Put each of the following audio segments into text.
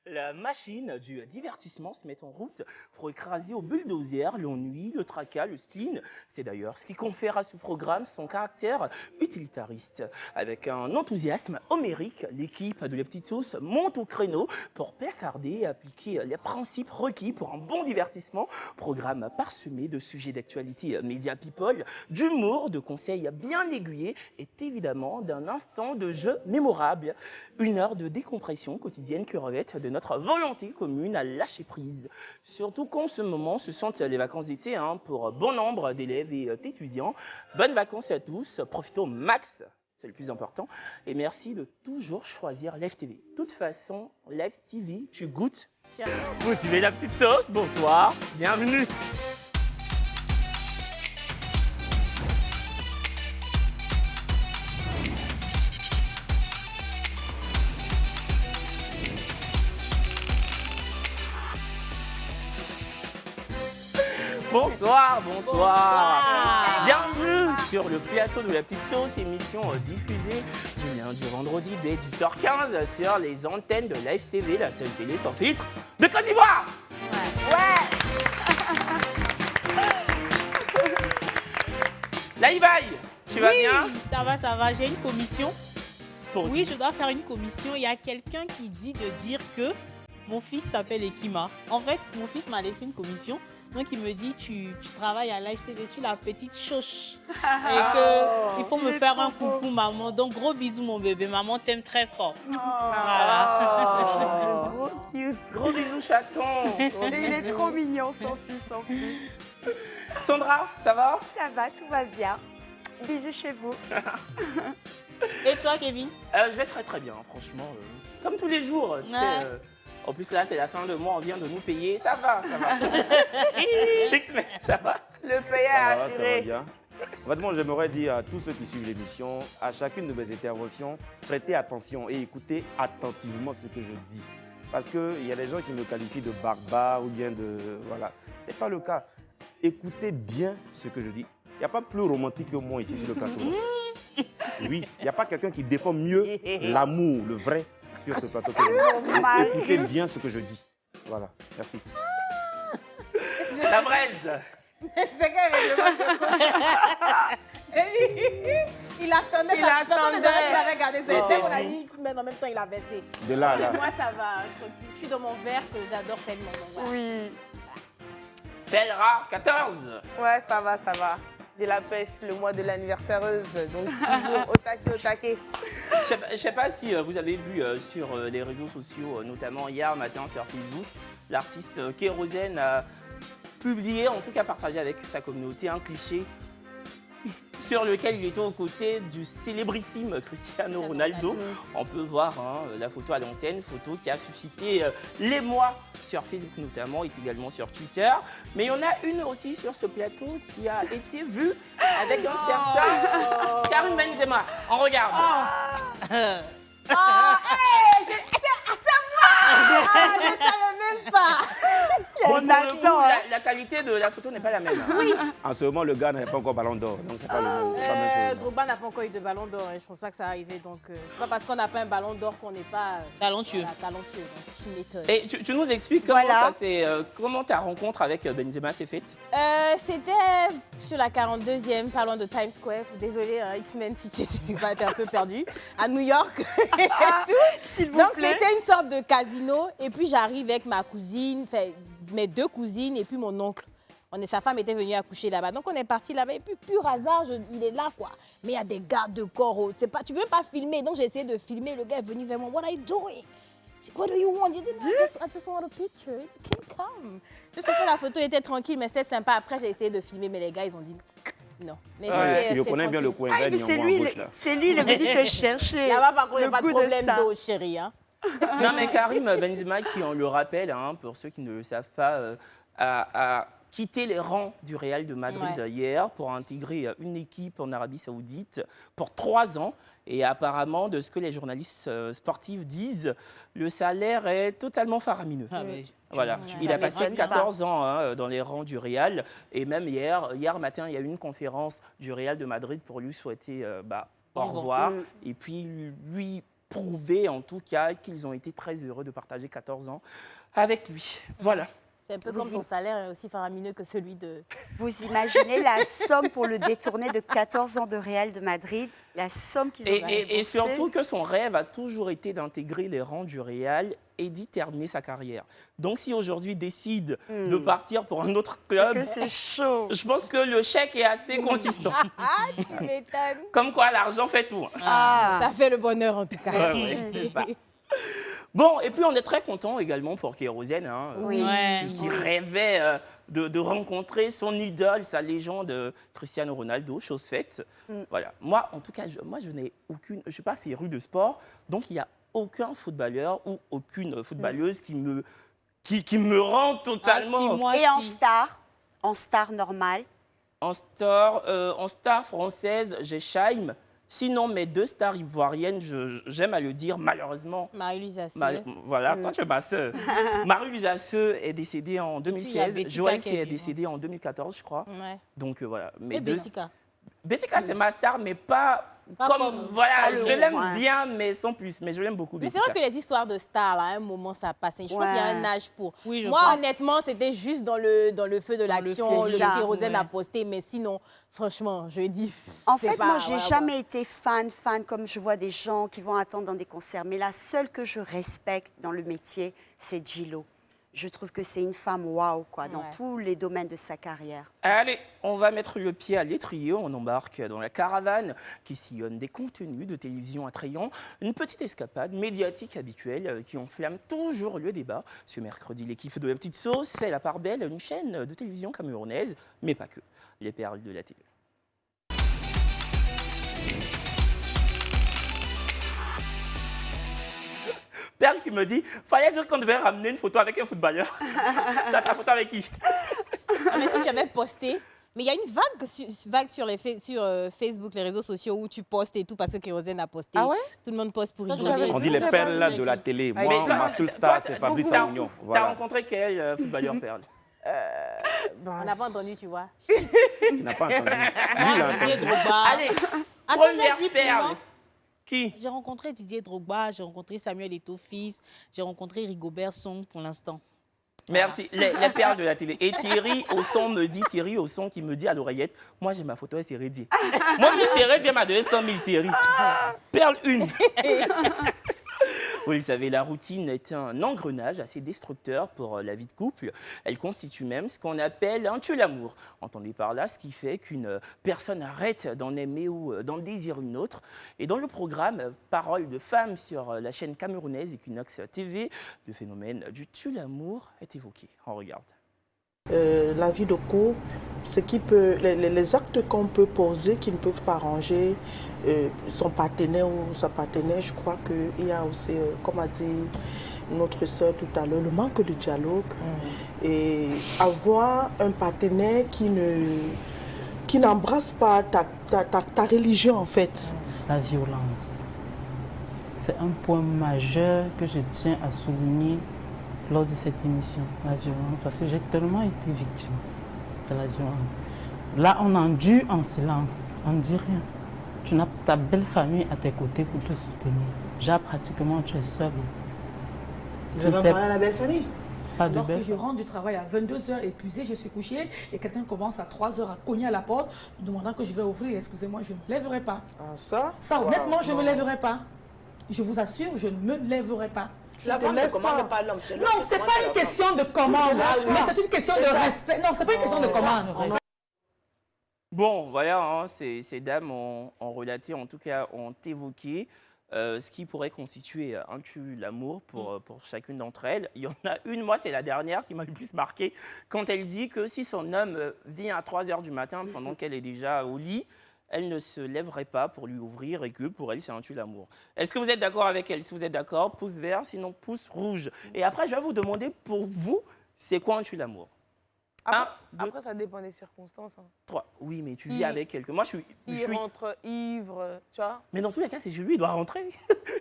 La machine du divertissement se met en route pour écraser au bulldozer l'ennui, le tracas, le spleen. C'est d'ailleurs ce qui confère à ce programme son caractère utilitariste. Avec un enthousiasme homérique, l'équipe de Les Petites Sauces monte au créneau pour percarder et appliquer les principes requis pour un bon divertissement. Programme parsemé de sujets d'actualité média people, d'humour, de conseils bien aiguillés et évidemment d'un instant de jeu mémorable. Une heure de décompression quotidienne que revête de notre volonté commune à lâcher prise. Surtout qu'en ce moment, ce sont les vacances d'été pour bon nombre d'élèves et d'étudiants. Bonnes vacances à tous, profitez au max, c'est le plus important. Et merci de toujours choisir Live TV. De toute façon, Live TV, tu goûtes. Tiens. Vous suivez La Petite Sauce, bonsoir, bienvenue. Bonsoir, bonsoir. Bienvenue sur le plateau de La Petite Sauce, émission diffusée du lundi au vendredi dès 18h15 sur les antennes de Live TV, la seule télé sans filtre de Côte d'Ivoire. Laïbaï, tu vas bien? Ça va, j'ai une commission. Pour Oui, je dois faire une commission. Il y a quelqu'un qui dit de dire que mon fils s'appelle Ekima. En fait, mon fils m'a laissé une commission. Donc, il me dit, tu travailles à Live TV sur La Petite Chauche. Et qu'il faut me faire un coucou, maman. Donc, gros bisous, mon bébé. Maman t'aime très fort. Voilà. Gros cute. Gros bisous chaton. Et il est trop mignon, son fils en plus. Sandra, ça va? Ça va, tout va bien. Bisous chez vous. Et toi, Kevin? Je vais très très bien, franchement. Comme tous les jours, tu sais. En plus là, c'est la fin de mois, on vient de nous payer. Ça va, ça va. Ça va? Le payé est Ça va assuré. bien. Vraiment, j'aimerais dire à tous ceux qui suivent l'émission, à chacune de mes interventions, prêtez attention et écoutez attentivement ce que je dis. Parce qu'il y a des gens qui me qualifient de barbare ou bien de... Voilà. Ce n'est pas le cas. Écoutez bien ce que je dis. Il n'y a pas plus romantique que moi ici sur le plateau. Oui, il n'y a pas quelqu'un qui défend mieux l'amour, le vrai, sur ce plateau que moi. Écoutez bien ce que je dis. Voilà, merci. La braise. C'est qu'elle me demande de quoi. Il attendait. Il avait gardé ses thèmes. On a dit, mais en même temps, il a baissé. De là à là. Moi, ça va. Je suis dans mon verre que j'adore tellement. Donc, voilà. Oui. Belle rare 14. Ouais, ça va, ça va. J'ai la pêche, le mois de l'anniversaireuse, donc toujours au taquet, au taquet. Je ne sais pas si vous avez vu sur les réseaux sociaux, notamment hier matin sur Facebook, l'artiste Kérosène a publié, en tout cas partagé avec sa communauté, un cliché sur lequel il était aux côtés du célébrissime Cristiano Ronaldo. On peut voir la photo à l'antenne, photo qui a suscité l'émoi sur Facebook notamment, et également sur Twitter. Mais il y en a une aussi sur ce plateau qui a été vue avec un certain Karim Benzema. On regarde. C'est moi. Je ne savais même pas. Bon, pour le coup, la qualité de la photo n'est pas la même. Oui. En ce moment, le gars n'avait pas encore ballon d'or, donc c'est pas, c'est pas la même chose. Drogba n'a pas encore eu de ballon d'or. Je pense pas que ça va arriver. Donc, c'est pas parce qu'on n'a pas un ballon d'or qu'on n'est pas Talentueux. voilà, talentueux. Donc, tu m'étonnes. Et tu nous expliques comment Voilà. ça s'est, comment ta rencontre avec Benzema s'est faite? C'était sur la 42e, parlant de Times Square. Désolée, X-Men, si tu étais un peu perdu. À New York. S'il vous Donc, plaît. c'était une sorte de casino. Et puis, j'arrive avec ma cousine, enfin, mes deux cousines et puis mon oncle. Sa femme était venue accoucher là-bas. Donc, on est parti là-bas. Et puis, pur hasard, il est là, quoi. Mais il y a des gardes de corps. Tu ne peux pas filmer. Donc, j'ai essayé de filmer. Le gars est venu vers moi. What are you doing? What do you want? I just want a picture. You can come. Je sais que la photo était tranquille, mais c'était sympa. Après, j'ai essayé de filmer, mais les gars, ils ont dit non. Mais Je connais bien le coin vert mais c'est lui, c'est lui, il est venu te chercher. Il n'y a pas Le de goût de problème ça. d'eau, chérie. Hein. Non, mais Karim Benzema, qui on le rappelle, pour ceux qui ne le savent pas, a quitté les rangs du Real de Madrid hier pour intégrer une équipe en Arabie Saoudite pour 3 ans. Et apparemment, de ce que les journalistes sportifs disent, le salaire est totalement faramineux. Ah, mais Voilà, il a passé 14 ans dans les rangs du Real. Et même hier matin, il y a eu une conférence du Real de Madrid pour lui souhaiter au revoir. Et puis lui prouvé en tout cas qu'ils ont été très heureux de partager 14 ans avec lui. Voilà. C'est un peu comme son salaire est aussi faramineux que celui de... Vous imaginez la somme pour le détourner de 14 ans de Real de Madrid, la somme qu'ils ont Et surtout que son rêve a toujours été d'intégrer les rangs du Real et d'y terminer sa carrière. Donc si aujourd'hui il décide de partir pour un autre club, c'est chaud. je pense que le chèque est assez consistant. Tu m'étonnes. Comme quoi l'argent fait tout. Ça fait le bonheur en tout cas. Ouais, c'est ça. Bon, et puis on est très content également pour Kérosène, hein, Oui. qui rêvait de rencontrer son idole, sa légende, Cristiano Ronaldo, chose faite. Voilà. Moi, en tout cas, je ne suis pas féru de sport, donc il n'y a aucun footballeur ou aucune footballeuse qui me rend totalement... Et en star normale? En star française, j'ai Scheim. Sinon, mes 2 stars ivoiriennes, j'aime à le dire, malheureusement. Marie-Louise Assé. Voilà, toi tu es ma sœur. Marie-Louise Assé est décédée en 2016. Joël est décédée en 2014, je crois. Ouais. Donc voilà. Et Bética. Bética, c'est ma star, mais pas comme... Voilà, je l'aime bien, mais sans plus. Mais je l'aime beaucoup, Mais c'est Bética. vrai que les histoires de stars, là, à un moment, ça passe. Je pense qu'il y a un âge pour. Oui, je Moi, pense. honnêtement, c'était juste dans le feu de l'action, feu, le c'est ça. kérosène Ouais. à poster. Mais sinon, franchement, je dis. En c'est fait, pas- moi, j'ai voilà, jamais été fan, comme je vois des gens qui vont attendre dans des concerts. Mais la seule que je respecte dans le métier, c'est Gillo. Je trouve que c'est une femme waouh, quoi, dans Ouais. tous les domaines de sa carrière. Allez, on va mettre le pied à l'étrier, on embarque dans la caravane qui sillonne des contenus de télévision attrayants, une petite escapade médiatique habituelle qui enflamme toujours le débat. Ce mercredi, l'équipe de La Petite Sauce fait la part belle à une chaîne de télévision camerounaise, mais pas que, les perles de la télé. Perle qui me dit, fallait dire qu'on devait ramener une photo avec un footballeur. Tu as ta photo avec qui? Ah, mais si tu avais posté. Mais il y a une vague sur Facebook, les réseaux sociaux, où tu postes et tout parce que Kérosène a posté. Ah ouais? Tout le monde poste pour Ça, rigoler. On dit les perles là de la télé. Moi, ma seule star, c'est Fabrice Aounion. T'as Voilà. rencontré quel footballeur, Perle? On n'a pas entendu, tu vois. Tu n'as pas entendu. Lui, il a Didier entendu. Drogba. Allez, Attends, première j'ai dit perle. pour moi. Qui? J'ai rencontré Didier Drogba, j'ai rencontré Samuel Eto'o-Fils, j'ai rencontré Rigobert Song pour l'instant. Merci, les perles de la télé. Et Thierry Ausson qui me dit à l'oreillette, moi j'ai ma photo avec Sérédier. Moi, Sérédier m'a donné 100 000 Thierry. Perle 1. Vous le savez, la routine est un engrenage assez destructeur pour la vie de couple. Elle constitue même ce qu'on appelle un tue-l'amour. Entendez par là ce qui fait qu'une personne arrête d'en aimer ou d'en désirer une autre. Et dans le programme Paroles de femmes sur la chaîne camerounaise Equinox TV, le phénomène du tue-l'amour est évoqué. On regarde. La vie de couple, ce qui peut, les actes qu'on peut poser qui ne peuvent pas arranger son partenaire ou sa partenaire, je crois qu'il y a aussi, comme a dit notre soeur tout à l'heure, le manque de dialogue et avoir un partenaire qui n'embrasse pas ta religion en fait. La violence. C'est un point majeur que je tiens à souligner lors de cette émission, la violence, parce que j'ai tellement été victime de la violence. Là, on endure en silence, on ne dit rien. Tu n'as ta belle famille à tes côtés pour te soutenir. Déjà, pratiquement, tu es seul. Vous avez parlé à la belle famille? Pas de Alors belle que je rentre du travail à 22h épuisée, je suis couchée et quelqu'un commence à 3h à cogner à la porte, demandant que je vais ouvrir. Excusez-moi, je ne me lèverai pas. Ah, ça? Ça, honnêtement, je ne me lèverai pas. Je vous assure, je ne me lèverai pas. La femme ne commande pas l'homme. Non, ce n'est pas une question de commande, mais c'est une question de respect. Non, ce n'est pas une question de commande. Bon, voilà, hein, ces dames ont relaté, en tout cas, ont évoqué ce qui pourrait constituer un tue-l'amour pour chacune d'entre elles. Il y en a une, moi, c'est la dernière qui m'a le plus marqué, quand elle dit que si son homme vient à 3 h du matin pendant qu'elle est déjà au lit, elle ne se lèverait pas pour lui ouvrir et que pour elle, c'est un tue-l'amour. Est-ce que vous êtes d'accord avec elle? Si vous êtes d'accord, pouce vert, sinon pouce rouge. Et après, je vais vous demander, pour vous, c'est quoi un tue-l'amour? Après, ça dépend des circonstances. 3. Oui, mais tu vis avec quelqu'un. Moi, je Il suis... rentre ivre, tu vois. Mais dans tous les cas, c'est lui, il doit rentrer.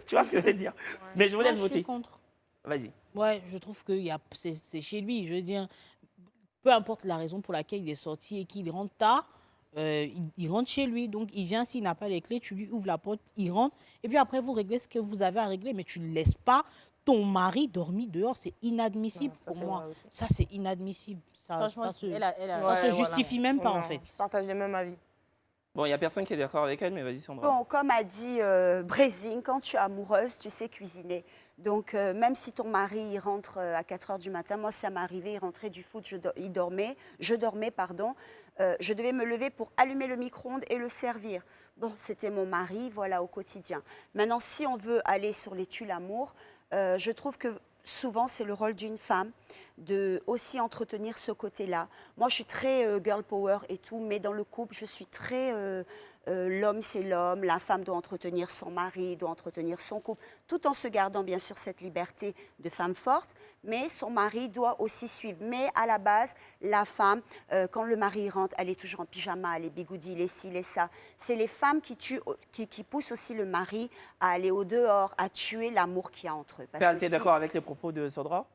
Tu vois ce que je veux dire? Mais je vous laisse Je voter. suis contre. Vas-y. Ouais, je trouve que c'est chez lui. Je veux dire, peu importe la raison pour laquelle il est sorti et qu'il rentre tard, il rentre chez lui. Donc, il vient, s'il n'a pas les clés, tu lui ouvres la porte, il rentre. Et puis après, vous réglez ce que vous avez à régler. Mais tu ne laisses pas ton mari dormir dehors. C'est inadmissible pour moi. Ça, c'est inadmissible. Ça se justifie même pas, en fait. Je partage les mêmes avis. Bon, il n'y a personne qui est d'accord avec elle, mais vas-y, Sandra. Bon, comme a dit Brézing, quand tu es amoureuse, tu sais cuisiner. Donc, même si ton mari il rentre à 4 h du matin, moi, ça m'est arrivé, il rentrait du foot, je dormais, je devais me lever pour allumer le micro-ondes et le servir. Bon, c'était mon mari, voilà, au quotidien. Maintenant, si on veut aller sur les tue-l'amour, je trouve que souvent, c'est le rôle d'une femme de aussi entretenir ce côté-là. Moi, je suis très girl power et tout, mais dans le couple, je suis très... l'homme, c'est l'homme, la femme doit entretenir son mari, doit entretenir son couple, tout en se gardant, bien sûr, cette liberté de femme forte, mais son mari doit aussi suivre. Mais à la base, la femme, quand le mari rentre, elle est toujours en pyjama, elle est bigoudi, les ci, les ça. C'est les femmes qui poussent aussi le mari à aller au dehors, à tuer l'amour qu'il y a entre eux. Perle, t'es d'accord avec les propos de Sandra?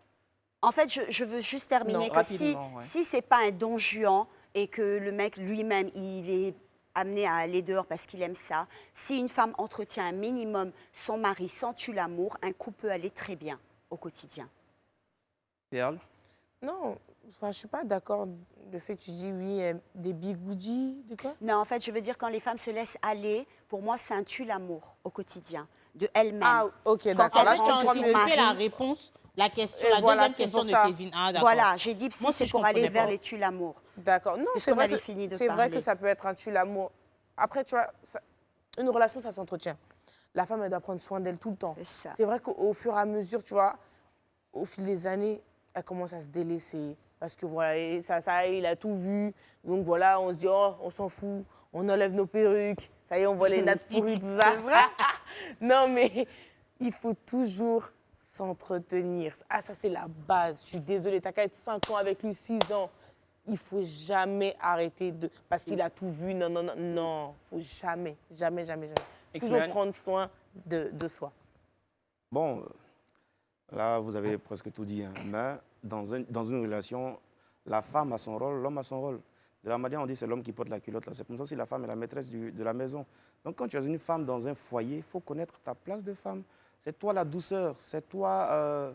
En fait, je veux juste terminer que si c'est pas un don Juan et que le mec lui-même, il est amené à aller dehors parce qu'il aime ça, si une femme entretient un minimum son mari sans tuer l'amour, un couple peut aller très bien au quotidien. Perle? Non, enfin, je ne suis pas d'accord le fait que tu dis oui, des bigoudis, de quoi? Non, en fait, je veux dire quand les femmes se laissent aller, pour moi, c'est un tue l'amour au quotidien, de elles-mêmes. Ah, ok, d'accord. Là, je t'ai anticipé la réponse, la question, la deuxième question de Kevin. Ah, voilà, j'ai dit si c'est pour aller vers les tue l'amour. D'accord. Non, c'est vrai que ça peut être un tue l'amour. Après, tu vois, une relation, ça s'entretient. La femme, elle doit prendre soin d'elle tout le temps. C'est vrai qu'au fur et à mesure, tu vois, au fil des années, elle commence à se délaisser. Parce que voilà, et ça, il a tout vu. Donc voilà, on se dit, oh, on s'en fout, on enlève nos perruques. Ça y est, on voit les nattes pourries, tout ça. C'est vrai? Non, mais il faut toujours s'entretenir. Ah, ça, c'est la base. Je suis désolée, t'as qu'à être 5 ans avec lui, 6 ans. Il ne faut jamais arrêter de... Parce qu'il a tout vu. Non, non, non, non. Il ne faut jamais, jamais, jamais, jamais. Toujours prendre soin de soi. Bon, là, vous avez presque tout dit. Hein. Mais dans une relation, la femme a son rôle, l'homme a son rôle. De la manière, on dit c'est l'homme qui porte la culotte. C'est comme ça aussi la femme est la maîtresse de la maison. Donc, quand tu es une femme dans un foyer, il faut connaître ta place de femme. C'est toi la douceur. C'est toi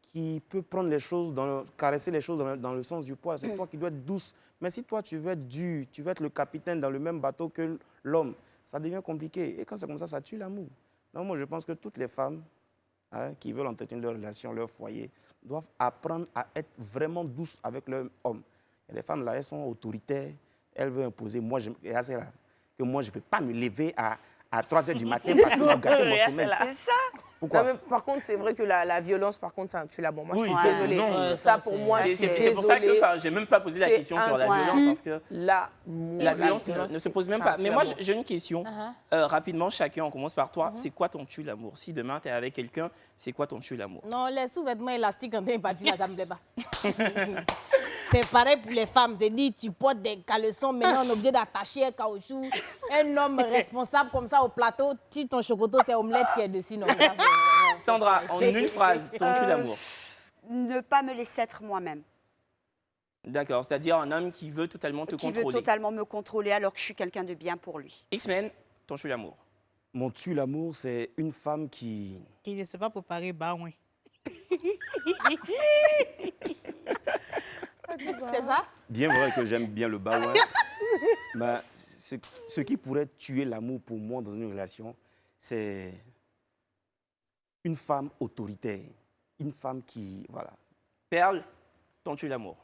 qui peux prendre les choses, caresser les choses dans le sens du poil. C'est toi qui dois être douce. Mais si toi, tu veux être dur, tu veux être le capitaine dans le même bateau que l'homme, ça devient compliqué. Et quand c'est comme ça tue l'amour. Donc, moi, je pense que toutes les femmes qui veulent entretenir leur relation, leur foyer, doivent apprendre à être vraiment douces avec leur homme. Et les femmes, là, elles sont autoritaires. Elles veulent imposer. Moi, je ne peux pas me lever à 3 h du matin parce que vous gâtez mon sommeil. C'est ça. Pourquoi? Non, mais par contre, c'est vrai que la violence, par contre, ça tue l'amour. Moi, Oui, je suis désolée. non, ça, pour moi, c'est pour ça que j'ai même pas posé la question sur la violence. Parce que la violence ne se pose même pas. Mais moi, j'ai une question. Rapidement, chacun, on commence par toi. C'est quoi ton tue l'amour? Si demain, tu es avec quelqu'un, c'est quoi ton tue l'amour? Non, les sous-vêtements élastiques en télépathie, ça ne me plaît pas. C'est pareil pour les femmes. C'est dit, tu portes des caleçons, maintenant on est obligé d'attacher un caoutchouc. Un homme responsable comme ça au plateau, tu ton chocoto, c'est omelette qui est dessus. Non, Sandra, en une phrase, ton tue l'amour. Ne pas me laisser être moi-même. D'accord, c'est-à-dire un homme qui veut totalement te contrôler. Qui veut totalement me contrôler alors que je suis quelqu'un de bien pour lui. X-Men, ton tue l'amour. Mon tue l'amour, c'est une femme qui ne sait pas préparer baouin. C'est ça? Bien vrai que j'aime bien le baouin. Mais ce qui pourrait tuer l'amour pour moi dans une relation, c'est une femme autoritaire. Une femme qui... Voilà. Perle, ton tue l'amour.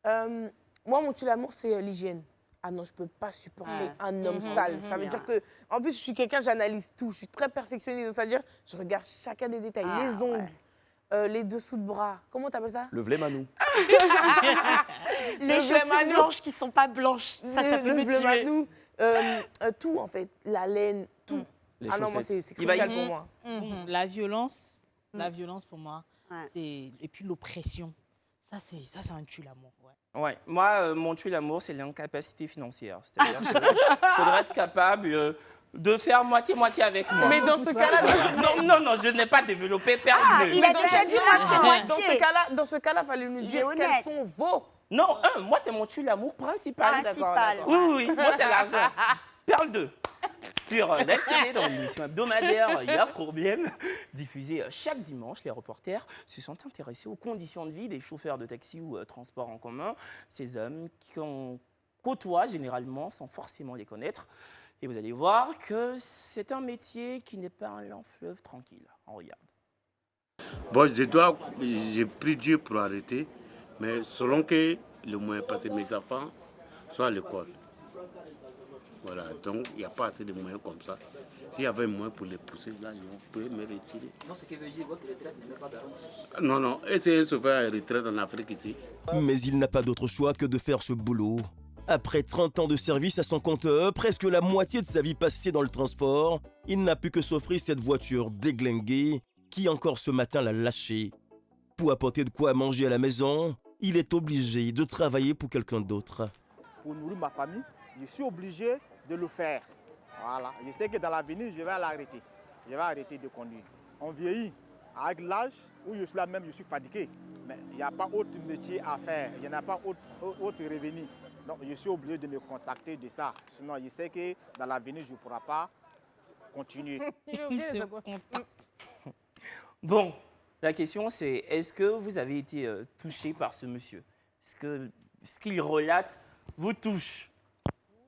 Moi, mon tue l'amour, c'est l'hygiène. Ah non, je ne peux pas supporter un homme sale. Ça veut dire que, en plus, je suis quelqu'un, j'analyse tout. Je suis très perfectionniste. C'est-à-dire, je regarde chacun des détails. Les ongles, les dessous de bras. Comment tu appelles ça? Le vlé-manou. Les chaussures blanches qui ne sont pas blanches. Ça peut me tuer. Tout, en fait. La laine, tout. Ah non, moi, c'est crucial pour moi. La violence pour moi, c'est... Et puis l'oppression. Ça, c'est un tue l'amour. Ouais, moi, mon tue l'amour, c'est l'incapacité financière. C'est-à-dire qu'il faudrait être capable de faire moitié-moitié avec moi. Mais dans ce cas-là... Non, je n'ai pas développé il a déjà dit moitié-moitié. Dans ce cas-là, il fallait nous dire quels sont vos Non, moi, c'est mon tue l'amour principal. Principal. Oui, oui, moi, c'est l'argent. Perle 2. Sur Live TV, dans l'émission hebdomadaire, il y a problème. Diffusée chaque dimanche, les reporters se sont intéressés aux conditions de vie des chauffeurs de taxi ou transport en commun. Ces hommes qu'on côtoie généralement sans forcément les connaître. Et vous allez voir que c'est un métier qui n'est pas un long fleuve tranquille. On regarde. Bon, j'ai pris Dieu pour arrêter, mais selon que le moyen passé, mes enfants sont à l'école. Voilà, donc il n'y a pas assez de moyens comme ça. S'il y avait un moyen pour les pousser, là, on peut me retirer. Non, ce qui veut dire votre retraite n'est même pas garantie. Non, non, essayez de se faire une retraite en Afrique ici. Mais il n'a pas d'autre choix que de faire ce boulot. Après 30 ans de service à son compteur, presque la moitié de sa vie passée dans le transport, il n'a pu que s'offrir cette voiture déglinguée qui encore ce matin l'a lâché. Pour apporter de quoi manger à la maison, il est obligé de travailler pour quelqu'un d'autre. Pour nourrir ma famille, je suis obligé de le faire. Voilà. Je sais que dans l'avenir, je vais l'arrêter. Je vais arrêter de conduire. On vieillit. Avec l'âge où je suis là même, je suis fatigué. Mais il n'y a pas autre métier à faire. Il n'y en a pas autre revenu. Donc je suis obligé de me contacter de ça. Sinon, je sais que dans l'avenir, je ne pourrai pas continuer. Bon, la question c'est, est-ce que vous avez été touché par ce monsieur? Est-ce que ce qu'il relate vous touche?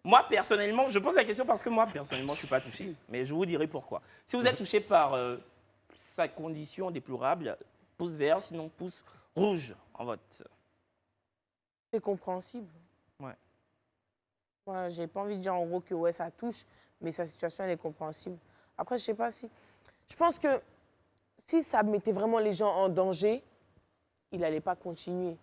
Moi, personnellement, je pose la question parce que moi, personnellement, je ne suis pas touché. Mais je vous dirai pourquoi. Si vous êtes touché par sa condition déplorable, pouce vert, sinon pouce rouge en vote. C'est compréhensible. Ouais. Moi, j'ai pas envie de dire en gros que ouais, ça touche, mais sa situation, elle est compréhensible. Après, je sais pas si... Je pense que si ça mettait vraiment les gens en danger, il n'allait pas continuer.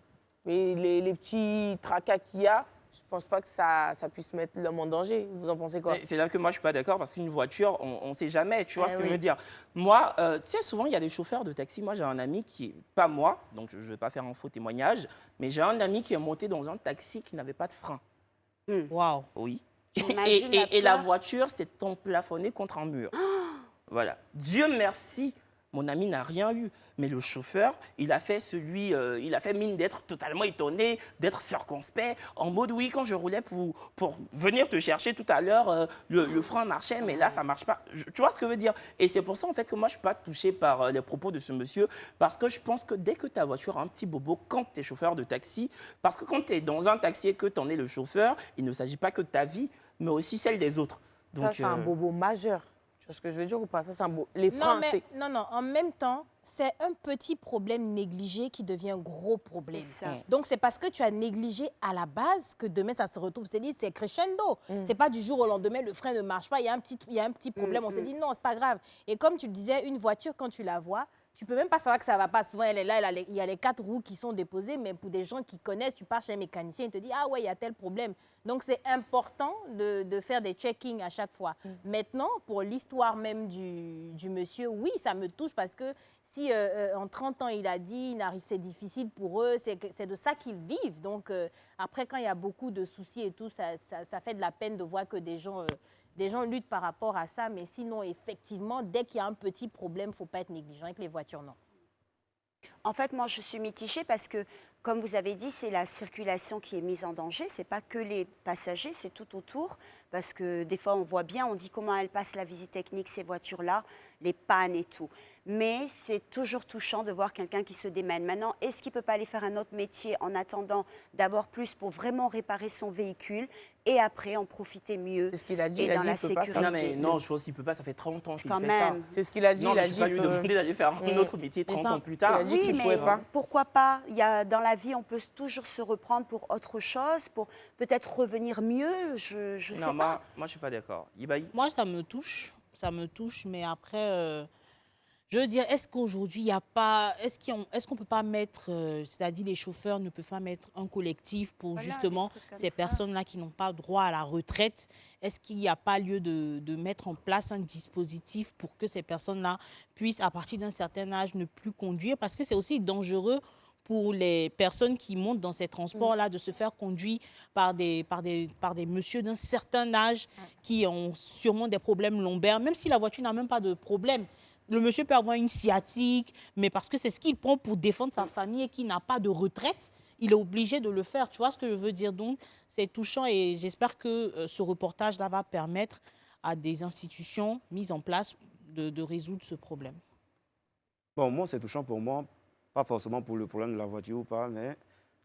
Mais les petits tracas qu'il y a, je ne pense pas que ça puisse mettre l'homme en danger. Vous en pensez quoi? C'est là que moi, je ne suis pas d'accord parce qu'une voiture, on ne sait jamais. Tu vois ce que je veux dire? Moi, tu sais, souvent, il y a des chauffeurs de taxi. Moi, j'ai un ami qui est pas moi, donc je ne vais pas faire un faux témoignage, mais j'ai un ami qui est monté dans un taxi qui n'avait pas de frein. Waouh. Oui. Et la voiture s'est emplafonnée contre un mur. Voilà. Dieu merci, mon ami n'a rien eu. Mais le chauffeur, il a fait mine d'être totalement étonné, d'être circonspect, en mode oui, quand je roulais pour venir te chercher tout à l'heure, le frein marchait, mais là, ça ne marche pas. Tu vois ce que je veux dire? Et c'est pour ça, en fait, que moi, je ne suis pas touchée par les propos de ce monsieur, parce que je pense que dès que ta voiture a un petit bobo, quand tu es chauffeur de taxi, parce que quand tu es dans un taxi et que tu en es le chauffeur, il ne s'agit pas que de ta vie, mais aussi celle des autres. Donc, ça, c'est un bobo majeur. Tu vois ce que je veux dire ou pas? Ça, c'est un beau... Les freins, c'est... Non, en même temps, c'est un petit problème négligé qui devient un gros problème. Donc, c'est parce que tu as négligé à la base que demain, ça se retrouve. C'est dit, c'est crescendo. C'est pas du jour au lendemain, le frein ne marche pas, il y a un petit problème. On s'est dit, non, c'est pas grave. Et comme tu le disais, une voiture, quand tu la vois, tu peux même pas savoir que ça va pas. Souvent, elle est là, il y a les 4 roues qui sont déposées, mais pour des gens qui connaissent, tu pars chez un mécanicien, il te dit, ah ouais, il y a tel problème. Donc, c'est important de faire des checkings à chaque fois. Maintenant, pour l'histoire même du monsieur, oui, ça me touche parce que si en 30 ans, il a dit, c'est difficile pour eux, c'est de ça qu'ils vivent. Donc, après, quand il y a beaucoup de soucis et tout, ça fait de la peine de voir que des gens luttent par rapport à ça, mais sinon, effectivement, dès qu'il y a un petit problème, il ne faut pas être négligent avec les voitures, non. En fait, moi, je suis mitigée parce que, comme vous avez dit, c'est la circulation qui est mise en danger. Ce n'est pas que les passagers, c'est tout autour. Parce que des fois, on voit bien, on dit comment elles passent la visite technique, ces voitures-là, les pannes et tout. Mais c'est toujours touchant de voir quelqu'un qui se démène. Maintenant, est-ce qu'il ne peut pas aller faire un autre métier en attendant d'avoir plus pour vraiment réparer son véhicule et après en profiter mieux? C'est ce qu'il a dit. Et dans la sécurité. Non, mais non, je pense qu'il ne peut pas. Ça fait 30 ans qu'il fait même. ça. C'est ce qu'il a dit. Non, il a je ne dit vais pas lui demander d'aller faire un autre métier 30 ans plus tard. Oui, mais pourquoi pas? Dans la vie, on peut toujours se reprendre pour autre chose, pour peut-être revenir mieux. Je sais pas. Moi, je ne suis pas d'accord. Moi, ça me touche, mais après, je veux dire, est-ce qu'aujourd'hui, il n'y a pas, est-ce qu'on ne peut pas mettre, c'est-à-dire les chauffeurs ne peuvent pas mettre un collectif pour justement ces personnes-là qui n'ont pas droit à la retraite? Est-ce qu'il n'y a pas lieu de mettre en place un dispositif pour que ces personnes-là puissent, à partir d'un certain âge, ne plus conduire? Parce que c'est aussi dangereux pour les personnes qui montent dans ces transports-là, de se faire conduire par des messieurs d'un certain âge qui ont sûrement des problèmes lombaires, même si la voiture n'a même pas de problème. Le monsieur peut avoir une sciatique, mais parce que c'est ce qu'il prend pour défendre sa famille et qu'il n'a pas de retraite, il est obligé de le faire. Tu vois ce que je veux dire? Donc, c'est touchant et j'espère que ce reportage-là va permettre à des institutions mises en place de résoudre ce problème. Bon, moi, c'est touchant pour moi, pas forcément pour le problème de la voiture ou pas, mais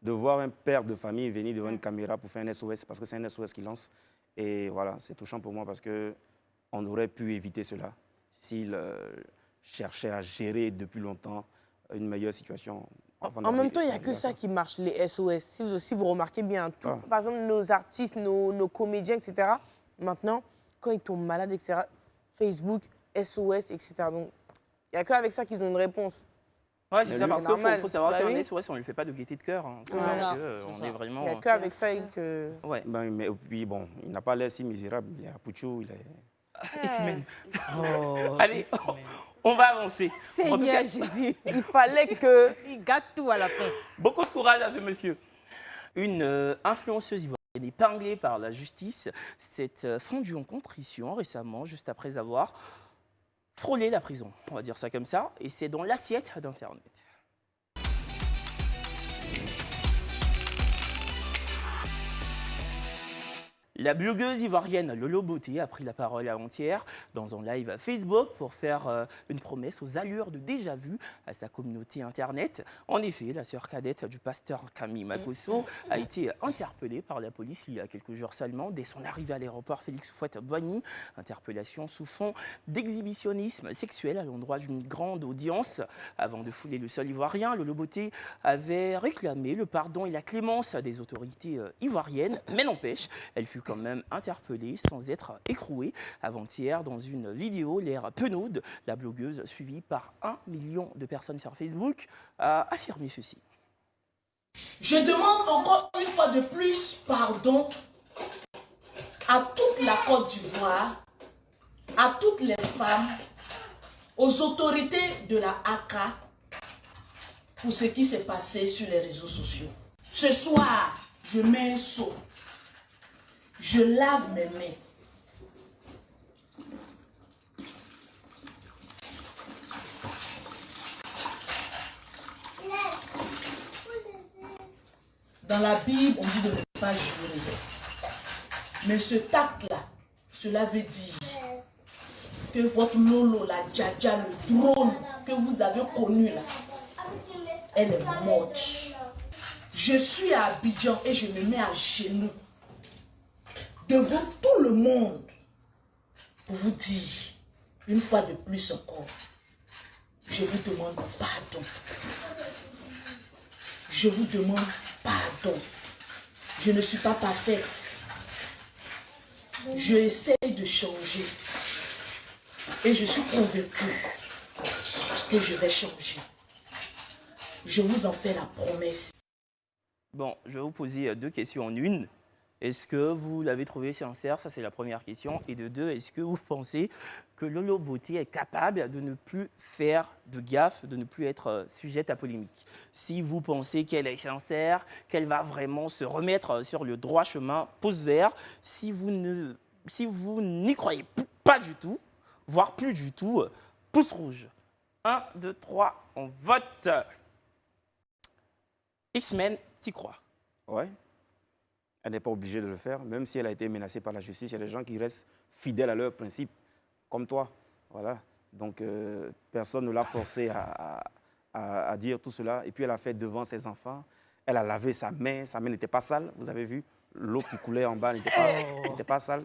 de voir un père de famille venir devant une caméra pour faire un SOS, parce que c'est un SOS qu'il lance. Et voilà, c'est touchant pour moi parce qu'on aurait pu éviter cela s'il cherchait à gérer depuis longtemps une meilleure situation. En même temps, il n'y a que ça qui marche, les SOS. Si vous remarquez bien, par exemple, nos artistes, nos comédiens, etc., maintenant, quand ils tombent malades, etc., Facebook, SOS, etc. Donc, il n'y a qu'avec ça qu'ils ont une réponse. Ouais, c'est ça, parce qu'il faut savoir Bah qu'un oui. SOS, on ne le fait pas de gaieté de cœur. Hein. C'est Voilà. parce qu'on est vraiment... Il n'y a qu'avec ça que... Ouais. Ben, mais puis bon, il n'a pas l'air si misérable. Il est à Pucho, il est... X-Men. Oh, Allez, on va avancer. En tout cas, Jésus, il fallait que... Il gâte tout à la fin. Beaucoup de courage à ce monsieur. Une influenceuse ivoirienne épinglée par la justice s'est fondue en contrition récemment, juste après avoir frôlé la prison. On va dire ça comme ça. Et c'est dans l'assiette d'Internet. La blogueuse ivoirienne Lolo Beauté a pris la parole avant-hier dans un live Facebook pour faire une promesse aux allures de déjà-vu à sa communauté Internet. En effet, la sœur cadette du pasteur Camille Makosso a été interpellée par la police il y a quelques jours seulement dès son arrivée à l'aéroport Félix Houphouët-Boigny. Interpellation sous fond d'exhibitionnisme sexuel à l'endroit d'une grande audience. Avant de fouler le sol ivoirien, Lolo Beauté avait réclamé le pardon et la clémence des autorités ivoiriennes, mais n'empêche, elle fut quand même interpellée sans être écrouée. Avant-hier, dans une vidéo, l'air penaude, la blogueuse, suivie par 1 million de personnes sur Facebook, a affirmé ceci. Je demande encore une fois de plus pardon à toute la Côte d'Ivoire, à toutes les femmes, aux autorités de la ACA pour ce qui s'est passé sur les réseaux sociaux. Ce soir, je mets un seau. Je lave mes mains. Dans la Bible, on dit de ne pas jurer. Mais ce tact-là, cela veut dire que votre Lolo, la Djadja, le drone que vous avez connu là, elle est morte. Je suis à Abidjan et je me mets à genoux devant tout le monde pour vous dire, une fois de plus encore, je vous demande pardon. Je vous demande pardon. Je ne suis pas parfaite. Je essaie de changer. Et je suis convaincue que je vais changer. Je vous en fais la promesse. Bon, je vais vous poser 2 questions en une. Est-ce que vous l'avez trouvé sincère? Ça, c'est la première question. Et de 2, est-ce que vous pensez que Lolo Beauté est capable de ne plus faire de gaffe, de ne plus être sujette à polémique? Si vous pensez qu'elle est sincère, qu'elle va vraiment se remettre sur le droit chemin, pouce vert. Si vous n'y croyez pas du tout, voire plus du tout, pouce rouge. 1, 2, 3, on vote. X-Men, t'y crois? Ouais. Elle n'est pas obligée de le faire, même si elle a été menacée par la justice. Il y a des gens qui restent fidèles à leurs principes, comme toi. Voilà. Donc, personne ne l'a forcée à dire tout cela. Et puis, elle a fait devant ses enfants. Elle a lavé sa main n'était pas sale, vous avez vu. L'eau qui coulait en bas n'était pas sale.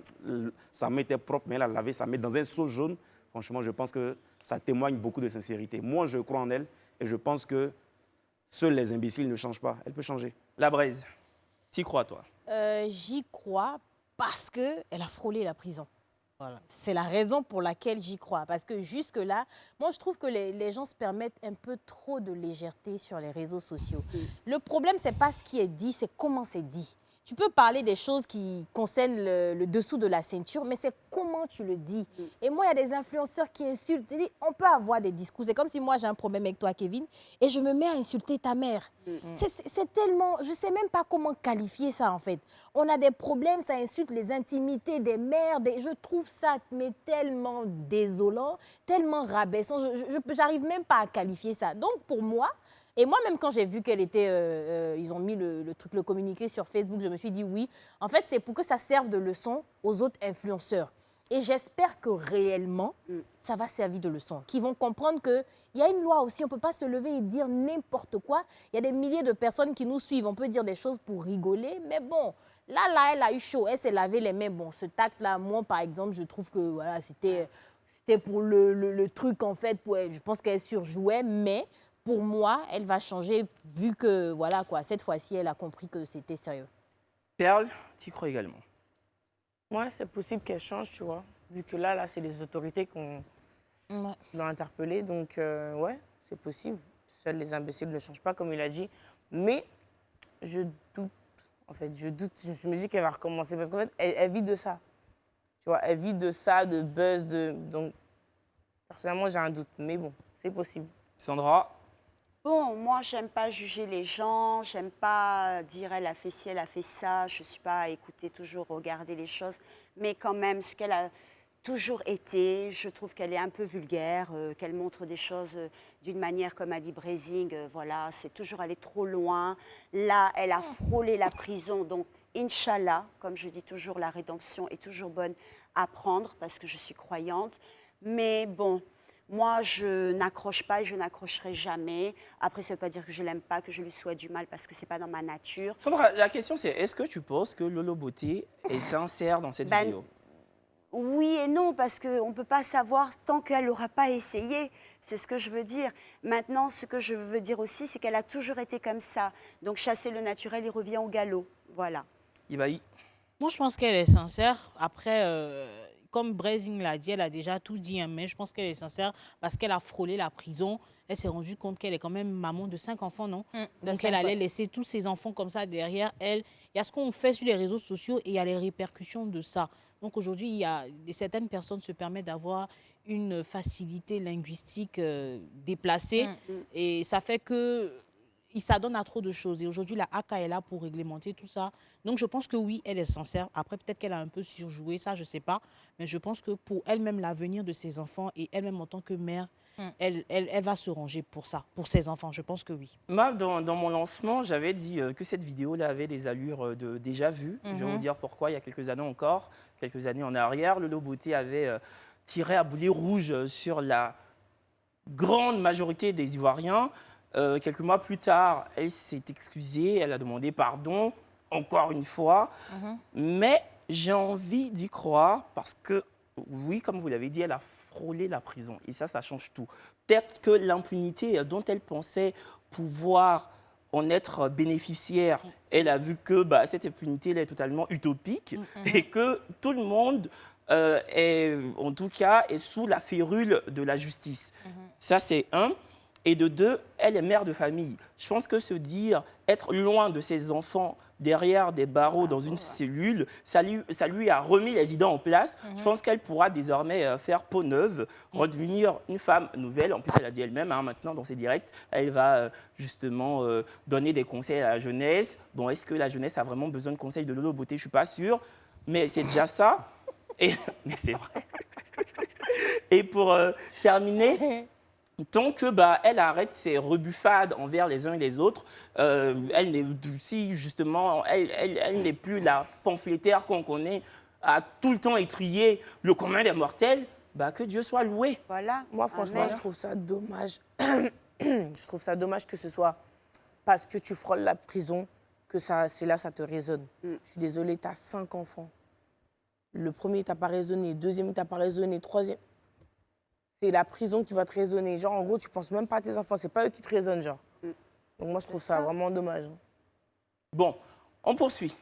Sa main était propre, mais elle a lavé sa main dans un seau jaune. Franchement, je pense que ça témoigne beaucoup de sincérité. Moi, je crois en elle et je pense que seuls les imbéciles ne changent pas. Elle peut changer. La Braise, t'y crois, toi? J'y crois parce qu'elle a frôlé la prison. Voilà. C'est la raison pour laquelle j'y crois. Parce que jusque-là, moi, je trouve que les gens se permettent un peu trop de légèreté sur les réseaux sociaux. Le problème, ce n'est pas ce qui est dit, c'est comment c'est dit. Tu peux parler des choses qui concernent le dessous de la ceinture, mais c'est comment tu le dis. Et moi, il y a des influenceurs qui insultent. On peut avoir des discours. C'est comme si moi, j'ai un problème avec toi, Kevin, et je me mets à insulter ta mère. C'est tellement... Je ne sais même pas comment qualifier ça, en fait. On a des problèmes, ça insulte les intimités des mères. Je trouve ça mais tellement désolant, tellement rabaissant. Je n'arrive même pas à qualifier ça. Donc, pour moi, Et moi-même, quand j'ai vu qu'elle était, ils ont mis le truc, le communiqué sur Facebook, je me suis dit oui. En fait, c'est pour que ça serve de leçon aux autres influenceurs. Et j'espère que réellement, ça va servir de leçon. Qu'ils vont comprendre qu'il y a une loi aussi. On ne peut pas se lever et dire n'importe quoi. Il y a des milliers de personnes qui nous suivent. On peut dire des choses pour rigoler. Mais bon, là, elle a eu chaud. Elle s'est lavé les mains. Bon, ce tact-là, moi, par exemple, je trouve que voilà, c'était pour le truc, en fait. Je pense qu'elle surjouait. Mais pour moi, elle va changer vu que, voilà, quoi, cette fois-ci, elle a compris que c'était sérieux. Perle, tu y crois également? Ouais, c'est possible qu'elle change, tu vois. Vu que là c'est les autorités qui l'ont interpellée. Donc, ouais, c'est possible. Seuls les imbéciles ne changent pas, comme il a dit. Mais je doute. En fait, je doute. Je me dis qu'elle va recommencer. Parce qu'en fait, elle vit de ça. Tu vois, elle vit de ça, de buzz. Donc, personnellement, j'ai un doute. Mais bon, c'est possible. Sandra? Bon, moi, j'aime pas juger les gens, j'aime pas dire elle a fait ci, elle a fait ça, je suis pas à écouter toujours, regarder les choses, mais quand même, ce qu'elle a toujours été, je trouve qu'elle est un peu vulgaire, qu'elle montre des choses d'une manière, comme a dit Brézing, voilà, c'est toujours aller trop loin. Là, elle a frôlé la prison, donc, Inch'Allah, comme je dis toujours, la rédemption est toujours bonne à prendre, parce que je suis croyante, mais bon... Moi, je n'accroche pas et je n'accrocherai jamais. Après, ça ne veut pas dire que je ne l'aime pas, que je lui souhaite du mal parce que ce n'est pas dans ma nature. Sandra, la question c'est, est-ce que tu penses que Lolo Beauté est sincère dans cette vidéo? Oui et non, parce qu'on ne peut pas savoir tant qu'elle n'aura pas essayé. C'est ce que je veux dire. Maintenant, ce que je veux dire aussi, c'est qu'elle a toujours été comme ça. Donc, chasser le naturel, il revient au galop. Voilà. Ibaï? Moi, je pense qu'elle est sincère. Après... Comme Brézing l'a dit, elle a déjà tout dit, hein, mais je pense qu'elle est sincère parce qu'elle a frôlé la prison. Elle s'est rendue compte qu'elle est quand même maman de 5 enfants, non? Donc elle allait laisser tous ses enfants comme ça derrière elle. Il y a ce qu'on fait sur les réseaux sociaux et il y a les répercussions de ça. Donc aujourd'hui, il y a certaines personnes se permettent d'avoir une facilité linguistique déplacée et ça fait que... il s'adonne à trop de choses. Et aujourd'hui, la ACA est là pour réglementer tout ça. Donc, je pense que oui, elle est sincère. Après, peut-être qu'elle a un peu surjoué, ça, je ne sais pas. Mais je pense que pour elle-même, l'avenir de ses enfants et elle-même en tant que mère, elle va se ranger pour ça, pour ses enfants. Je pense que oui. Moi, dans mon lancement, j'avais dit que cette vidéo-là avait des allures de déjà vu. Je vais vous dire pourquoi. Il y a quelques années encore, quelques années en arrière, Lolo Beauté avait tiré à boulet rouge sur la grande majorité des Ivoiriens. Quelques mois plus tard, elle s'est excusée, elle a demandé pardon, encore une fois. Mais j'ai envie d'y croire parce que, oui, comme vous l'avez dit, elle a frôlé la prison. Et ça change tout. Peut-être que l'impunité dont elle pensait pouvoir en être bénéficiaire, elle a vu que cette impunité elle est totalement utopique et que tout le monde est, en tout cas, est sous la férule de la justice. Ça, c'est un. Et de deux, elle est mère de famille. Je pense que se dire être loin de ses enfants, derrière des barreaux dans une cellule, ça lui a remis les idées en place. Je pense qu'elle pourra désormais faire peau neuve, redevenir une femme nouvelle. En plus, elle a dit elle-même, maintenant dans ses directs, elle va justement donner des conseils à la jeunesse. Bon, est-ce que la jeunesse a vraiment besoin de conseils de Lolo Beauté? Je ne suis pas sûre, mais c'est déjà ça. Mais c'est vrai. Et pour terminer... Tant que elle arrête ses rebuffades envers les uns et les autres, elle n'est plus la pamphlétaire qu'on connaît, à tout le temps étrier le commun des mortels, que Dieu soit loué. Voilà. Moi, franchement, je trouve ça dommage. Je trouve ça dommage que ce soit parce que tu frôles la prison que ça te résonne. Je suis désolée, tu as 5 enfants. Le premier, il t'a pas raisonné. Le deuxième, il t'a pas raisonné. Le troisième... c'est la prison qui va te raisonner. Genre, en gros, tu penses même pas à tes enfants. C'est pas eux qui te raisonnent, genre. Donc moi, je trouve ça vraiment dommage. Bon, on poursuit.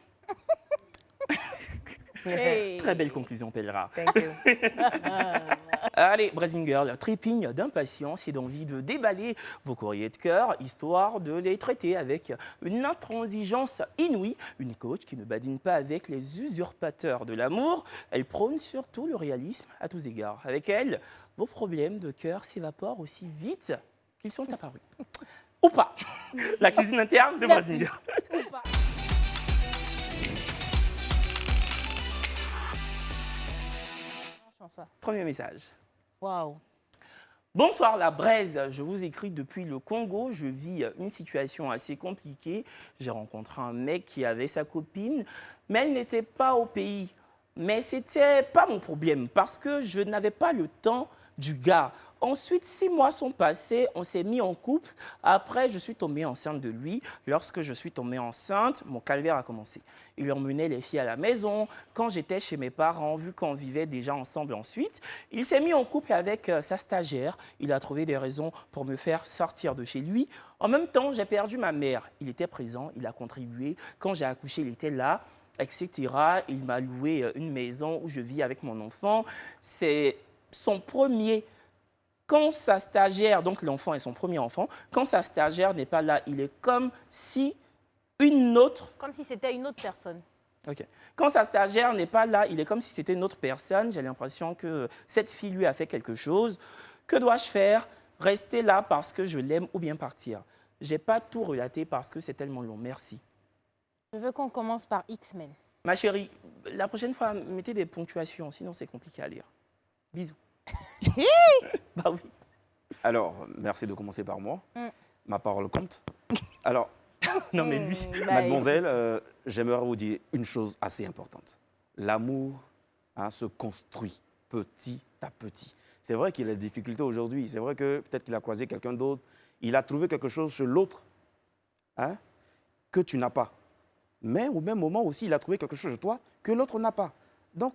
Très belle conclusion, Pelra. Thank you. Allez, Brézing Girl, trépigne d'impatience et d'envie de déballer vos courriers de cœur, histoire de les traiter avec une intransigeance inouïe. Une coach qui ne badine pas avec les usurpateurs de l'amour. Elle prône surtout le réalisme à tous égards. Avec elle, vos problèmes de cœur s'évaporent aussi vite qu'ils sont apparus. Ou pas. La cuisine interne de Brézing Girl. Ou pas. Premier message. Waouh. Bonsoir la Braise, je vous écris depuis le Congo. Je vis une situation assez compliquée. J'ai rencontré un mec qui avait sa copine, mais elle n'était pas au pays. Mais ce n'était pas mon problème parce que je n'avais pas le temps du gars. Ensuite, 6 mois sont passés, on s'est mis en couple. Après, je suis tombée enceinte de lui. Lorsque je suis tombée enceinte, mon calvaire a commencé. Il emmenait les filles à la maison. Quand j'étais chez mes parents, vu qu'on vivait déjà ensemble ensuite, il s'est mis en couple avec sa stagiaire. Il a trouvé des raisons pour me faire sortir de chez lui. En même temps, j'ai perdu ma mère. Il était présent, il a contribué. Quand j'ai accouché, il était là, etc. Il m'a loué une maison où je vis avec mon enfant. C'est son premier... Quand sa stagiaire, donc l'enfant est son premier enfant, quand sa stagiaire n'est pas là, il est comme si une autre... Comme si c'était une autre personne. Ok. Quand sa stagiaire n'est pas là, il est comme si c'était une autre personne. J'ai l'impression que cette fille lui a fait quelque chose. Que dois-je faire? Rester là parce que je l'aime ou bien partir? Je n'ai pas tout relaté parce que c'est tellement long. Merci. Je veux qu'on commence par X-Men. Ma chérie, la prochaine fois, mettez des ponctuations, sinon c'est compliqué à lire. Bisous. Bah oui. Alors, merci de commencer par moi. Ma parole compte. Alors, non mais lui, mademoiselle, j'aimerais vous dire une chose assez importante. L'amour se construit petit à petit. C'est vrai qu'il a des difficultés aujourd'hui. C'est vrai que peut-être qu'il a croisé quelqu'un d'autre. Il a trouvé quelque chose chez l'autre que tu n'as pas. Mais au même moment aussi, il a trouvé quelque chose chez toi que l'autre n'a pas. Donc,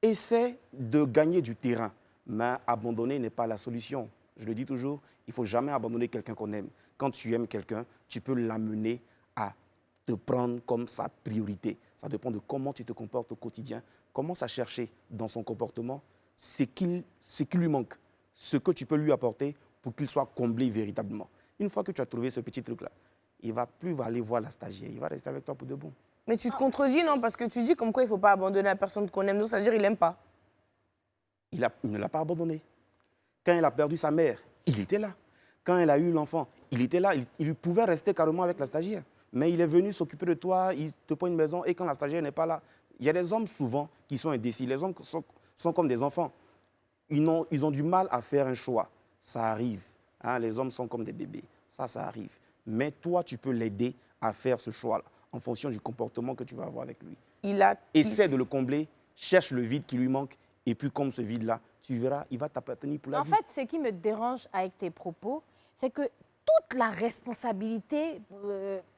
essaie de gagner du terrain. Mais abandonner n'est pas la solution. Je le dis toujours, il ne faut jamais abandonner quelqu'un qu'on aime. Quand tu aimes quelqu'un, tu peux l'amener à te prendre comme sa priorité. Ça dépend de comment tu te comportes au quotidien. Commence à chercher dans son comportement ce qui lui manque, ce que tu peux lui apporter pour qu'il soit comblé véritablement. Une fois que tu as trouvé ce petit truc-là, il ne va plus aller voir la stagiaire, il va rester avec toi pour de bon. Mais tu te contredis, non? Parce que tu dis comme quoi il ne faut pas abandonner la personne qu'on aime. Donc, ça veut dire qu'il n'aime pas. Il ne l'a pas abandonné. Quand elle a perdu sa mère, il était là. Quand elle a eu l'enfant, il était là. Il pouvait rester carrément avec la stagiaire. Mais il est venu s'occuper de toi, il te prend une maison et quand la stagiaire n'est pas là, il y a des hommes souvent qui sont indécis. Les hommes sont comme des enfants. Ils ont du mal à faire un choix. Ça arrive. Les hommes sont comme des bébés. Ça arrive. Mais toi, tu peux l'aider à faire ce choix-là en fonction du comportement que tu vas avoir avec lui. Essaie de le combler, cherche le vide qui lui manque. Et puis, comme ce vide-là, tu verras, il va t'appartenir pour la vie. En fait, ce qui me dérange avec tes propos, c'est que toute la responsabilité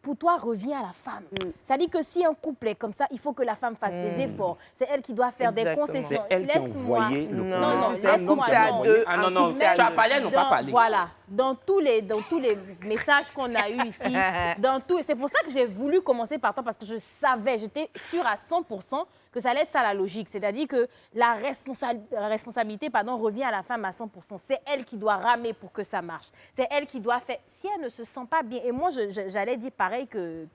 pour toi revient à la femme. C'est-à-dire que si un couple est comme ça, il faut que la femme fasse des efforts. C'est elle qui doit faire des concessions. C'est elle qui a envoyé le couple. Non, laisse-moi. Ah non, non, tu as parlé, elles n'ont pas parlé. Voilà. Dans tous les messages qu'on a eus ici, c'est pour ça que j'ai voulu commencer par toi, parce que je savais, j'étais sûre à 100% que ça allait être ça la logique. C'est-à-dire que la responsabilité revient à la femme à 100%. C'est elle qui doit ramer pour que ça marche. C'est elle qui doit faire... Si elle ne se sent pas bien... Et moi, j'allais dire pareil que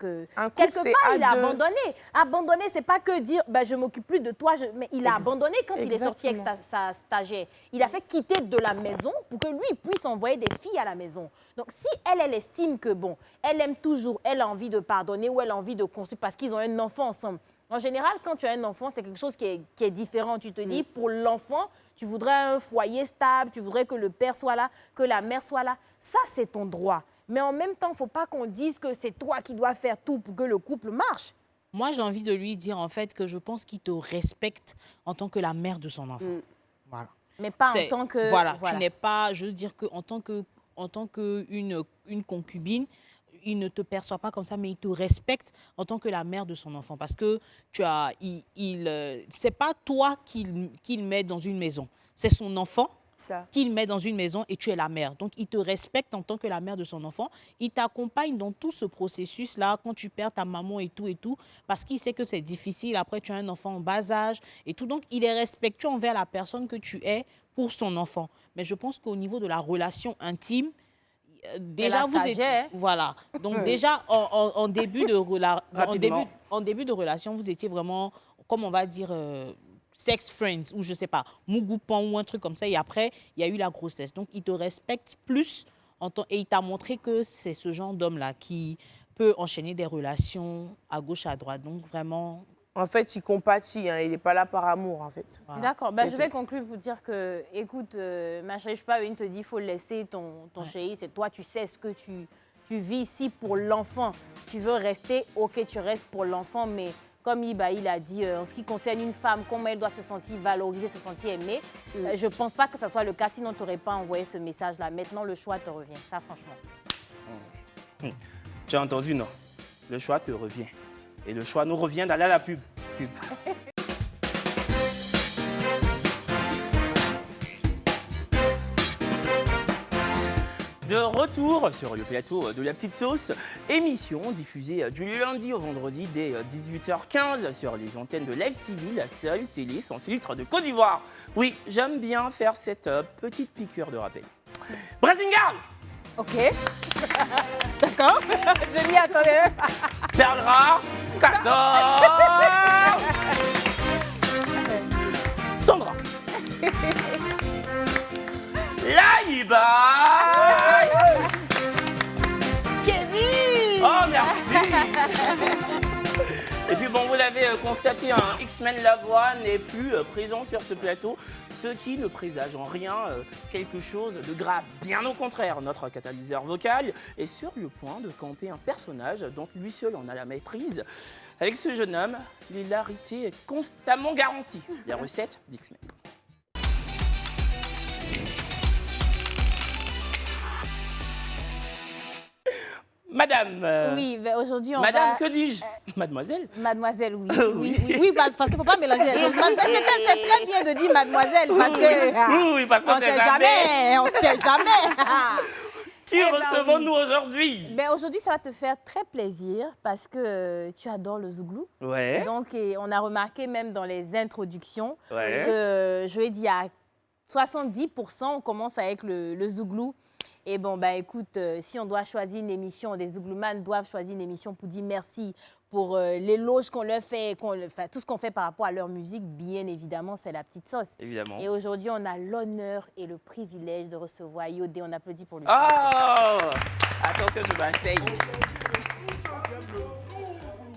quelque part, il a abandonné. Abandonner, c'est pas que dire je m'occupe plus de toi, mais il a abandonné quand il est sorti avec sa stagiaire. Il a fait quitter de la maison pour que lui puisse envoyer des filles à la maison. Donc, si elle estime que, elle aime toujours, elle a envie de pardonner ou elle a envie de construire parce qu'ils ont un enfant ensemble. En général, quand tu as un enfant, c'est quelque chose qui est différent. Tu te dis, pour l'enfant, tu voudrais un foyer stable, tu voudrais que le père soit là, que la mère soit là. Ça, c'est ton droit. Mais en même temps, il ne faut pas qu'on dise que c'est toi qui dois faire tout pour que le couple marche. Moi, j'ai envie de lui dire, en fait, que je pense qu'il te respecte en tant que la mère de son enfant. Voilà. Mais pas en tant que... Voilà, tu n'es pas... Je veux dire qu'en tant qu'une concubine, il ne te perçoit pas comme ça, mais il te respecte en tant que la mère de son enfant. Parce que c'est pas toi qu'il met dans une maison, c'est son enfant qu'il met dans une maison et tu es la mère. Donc, il te respecte en tant que la mère de son enfant. Il t'accompagne dans tout ce processus-là, quand tu perds ta maman et tout, parce qu'il sait que c'est difficile. Après, tu as un enfant en bas âge et tout. Donc, il est respectueux envers la personne que tu es pour son enfant. Mais je pense qu'au niveau de la relation intime, déjà, vous êtes... Voilà. Donc, déjà, en début de relation, vous étiez vraiment, comme on va dire... sex friends ou je sais pas, mougoupan ou un truc comme ça. Et après, il y a eu la grossesse. Donc, il te respecte plus et il t'a montré que c'est ce genre d'homme-là qui peut enchaîner des relations à gauche, à droite. Donc, vraiment, En fait, il compatit, hein, il n'est pas là par amour, en fait. Voilà. D'accord, ben, je vais conclure pour dire que, écoute, ma chérie, je sais pas, une te dit qu'il faut laisser ton chéri, c'est toi, tu sais ce que tu vis ici pour l'enfant. Tu veux rester, ok, tu restes pour l'enfant, mais comme il a dit, en ce qui concerne une femme, comment elle doit se sentir valorisée, se sentir aimée, je ne pense pas que ce soit le cas, sinon tu n'aurais pas envoyé ce message-là. Maintenant, le choix te revient, ça franchement. Tu as entendu, non? Le choix te revient. Et le choix nous revient d'aller à la pub. De retour sur le plateau de La Petite Sauce, émission diffusée du lundi au vendredi dès 18h15 sur les antennes de Live TV, la seule télé sans filtre de Côte d'Ivoire. Oui, j'aime bien faire cette petite piqûre de rappel. Brasinga! Ok. D'accord. Je m'y attendais. Perle rare, 14. Sandra. Laïba. Kevin. Oh, merci. Et puis bon, vous l'avez constaté, X-Men Lavoie n'est plus présent sur ce plateau, ce qui ne présage en rien quelque chose de grave. Bien au contraire, notre catalyseur vocal est sur le point de camper un personnage dont lui seul en a la maîtrise. Avec ce jeune homme, l'hilarité est constamment garantie. Les recettes d'X-Men. Madame. Oui, aujourd'hui on Madame, va... que dis-je Mademoiselle. Mademoiselle, oui. Oui, parce qu'il ne faut pas mélanger les choses. C'est très bien de dire mademoiselle parce que... Oui, parce qu'on ne sait jamais. On ne sait jamais. Qui recevons-nous aujourd'hui? Aujourd'hui, ça va te faire très plaisir parce que tu adores le zouglou. Ouais. Donc, on a remarqué même dans les introductions ouais. que je vais dire à 70%, on commence avec le zouglou. Et bon, bah écoute, si on doit choisir une émission, des zougloumans doivent choisir une émission pour dire merci pour l'éloge qu'on leur fait, tout ce qu'on fait par rapport à leur musique, bien évidemment, c'est La Petite Sauce. Évidemment. Et aujourd'hui, on a l'honneur et le privilège de recevoir Yodé. On applaudit pour lui. Oh! Attends que je m'asseye.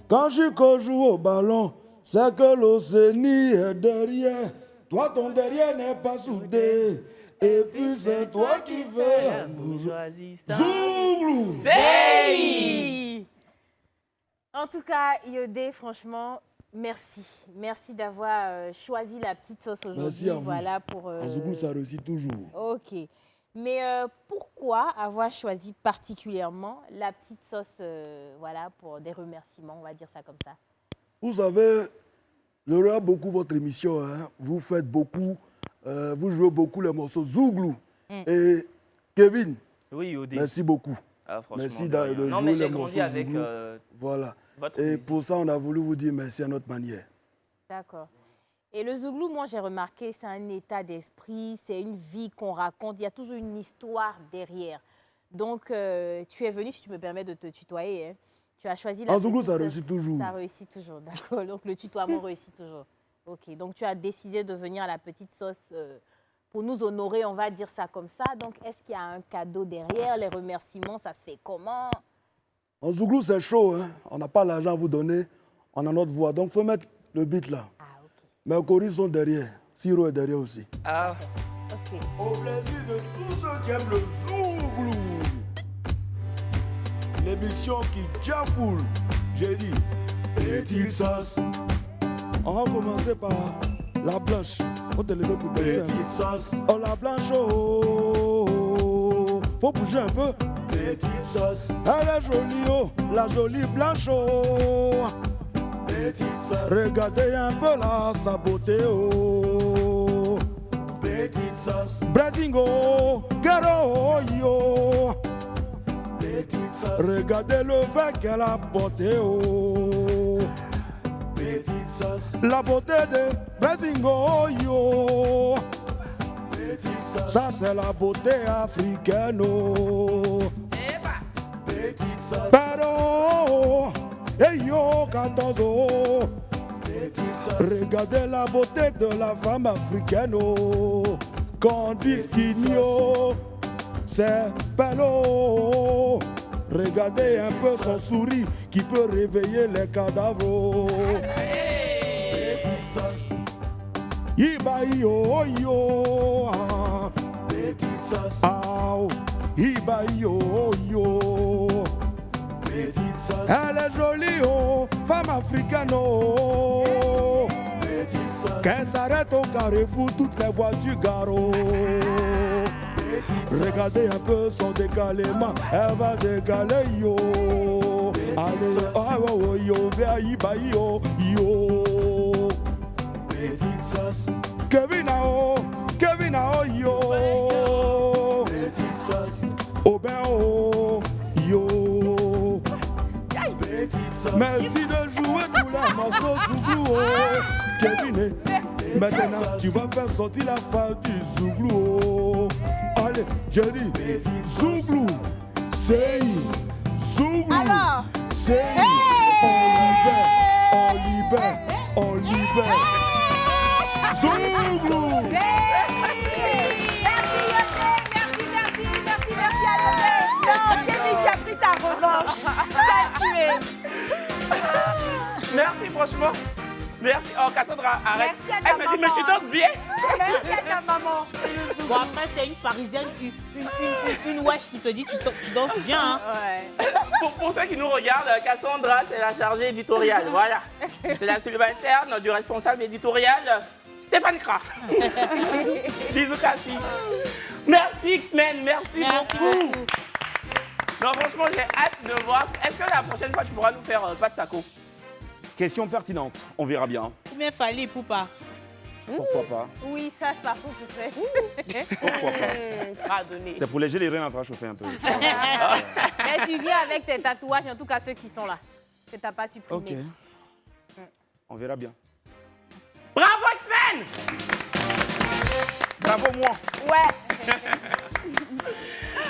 Quand je joue au ballon, c'est que l'Océanie est derrière. Toi, ton derrière n'est pas soudé. Et puis c'est toi qui fais l'amour. Zouglou! Hey! En tout cas, Yodé, franchement, merci. Merci d'avoir choisi La Petite Sauce aujourd'hui. Merci à vous. Voilà pour. En Zouglou, ça réussit toujours. Ok. Mais pourquoi avoir choisi particulièrement La Petite Sauce, voilà, pour des remerciements, on va dire ça comme ça? Vous savez, je regarde beaucoup votre émission. Hein. Vous faites beaucoup. Vous jouez beaucoup les morceaux Zouglou. Et Kevin, oui, Yodé. Merci beaucoup. Ah, merci de jouer les morceaux avec, Zouglou. Voilà. Votre et musique. pour ça, on a voulu vous dire merci à notre manière. D'accord. Et le Zouglou, moi, j'ai remarqué, c'est un état d'esprit, c'est une vie qu'on raconte. Il y a toujours une histoire derrière. Donc, tu es venu, si tu me permets de te tutoyer, hein. Tu as choisi la... En Zouglou, ça réussit toujours. Ça réussit toujours, d'accord. Donc, le tutoiement réussit toujours. Ok, donc tu as décidé de venir à La Petite Sauce pour nous honorer, on va dire ça comme ça. Donc, est-ce qu'il y a un cadeau derrière? Les remerciements, ça se fait comment? En Zouglou, c'est chaud. Hein? On n'a pas l'argent à vous donner. On a notre voix. Donc, il faut mettre le beat là. Ah, ok. Mais les choristes sont derrière. Siro est derrière aussi. Ah. Ok. Au plaisir de tous ceux qui aiment le Zouglou. L'émission qui jafoule. J'ai dit, Petite Sauce. On va commencer par la blanche. Faut te lever pour danser. Petite Sauce. Oh la blanche, oh. Faut bouger un peu. Petite Sauce. Elle est jolie, oh. La jolie blanche, oh. Petite Sauce. Regardez un peu là, sa beauté, oh. Petite Sauce. Brasingo, Garo, yo. Petite Sauce. Regardez le vin qu'elle a porté, oh. Petite Sauce. La beauté de Brasingo, yo. Petite Sauce. Ça c'est la beauté africaine, oh. Petite Sauce. Pardon, hey yo, 14, oh. Petite Sauce. Regardez la beauté de la femme africaine, oh. Qu'on dit Kinyo, c'est belle, oh. Regardez un peu son sourire qui peut réveiller les cadavres. Ibaïo, yo, petite sauce. Ah, Ibaïo, yo, petite sauce. Elle est jolie, oh, femme africaine, oh. Petite sauce. Qu'elle s'arrête au carrefour, toutes les voitures garent. Regardez un peu son décalement, elle va décaler, yo. Allez, oh, oh, yo, Ibaïo, yo. Petite sauce. Kevin Ao, yo. Petite sauce. Aubin, oh, yo. Petite sauce. Merci de jouer pour la morceau Zouglou, oh. Kevin, maintenant tu vas faire sortir la femme du Zouglou, oh. Allez, je dis, Zouglou, c'est Zouglou. Alors, c'est on libère. Zouglou. Merci à Lomé. Non, Kevin, tu as pris ta revanche. Tu as tué. Merci, franchement. Merci. Oh, Cassandra, arrête. Merci à ta Elle m'a dit, mais tu danses bien. Merci à ta maman. Bon, après, c'est une parisienne, une wesh qui te dit tu danses bien. Hein. Ouais. Pour ceux qui nous regardent, Cassandra, c'est la chargée éditoriale. Voilà. C'est la subalterne du responsable éditorial, Stéphane Kra. Bisous, Cassie. Merci, X-Men. Merci beaucoup. Non, franchement, j'ai hâte de voir. Est-ce que la prochaine fois, tu pourras nous faire pas de saco? Question pertinente, on verra bien. Combien fallait pour pas? Pourquoi pas? Oui, ça, par contre, je sais. Pourquoi pas? Pardonnez. C'est pour léger les reins, ça va chauffer un peu. Mais tu viens avec tes tatouages, en tout cas ceux qui sont là, que tu n'as pas supprimés. Ok. On verra bien. Bravo, X-Men! Bravo, moi! Ouais!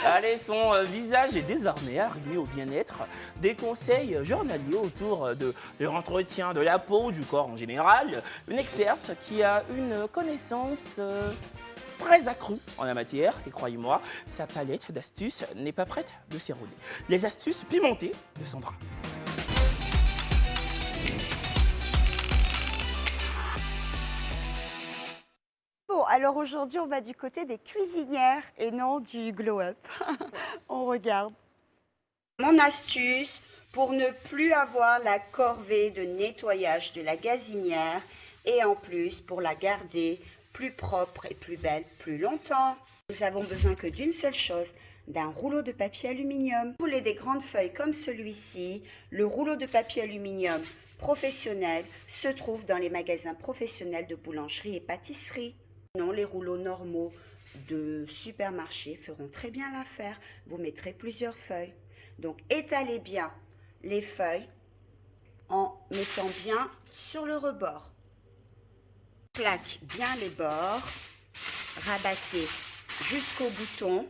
Allez, son visage est désormais arrivé au bien-être. Des conseils journaliers autour de l'entretien de la peau, du corps en général. Une experte qui a une connaissance très accrue en la matière. Et croyez-moi, sa palette d'astuces n'est pas prête de s'éroder. Les astuces pimentées de Sandra. Bon, alors aujourd'hui, on va du côté des cuisinières et non du glow-up. On regarde. Mon astuce pour ne plus avoir la corvée de nettoyage de la gazinière et en plus pour la garder plus propre et plus belle plus longtemps. Nous avons besoin que d'une seule chose, d'un rouleau de papier aluminium. Si vous voulez des grandes feuilles comme celui-ci, le rouleau de papier aluminium professionnel se trouve dans les magasins professionnels de boulangerie et pâtisserie. Non, les rouleaux normaux de supermarché feront très bien l'affaire. Vous mettrez plusieurs feuilles. Donc, étalez bien les feuilles en mettant bien sur le rebord. Plaque bien les bords. Rabattez jusqu'au bouton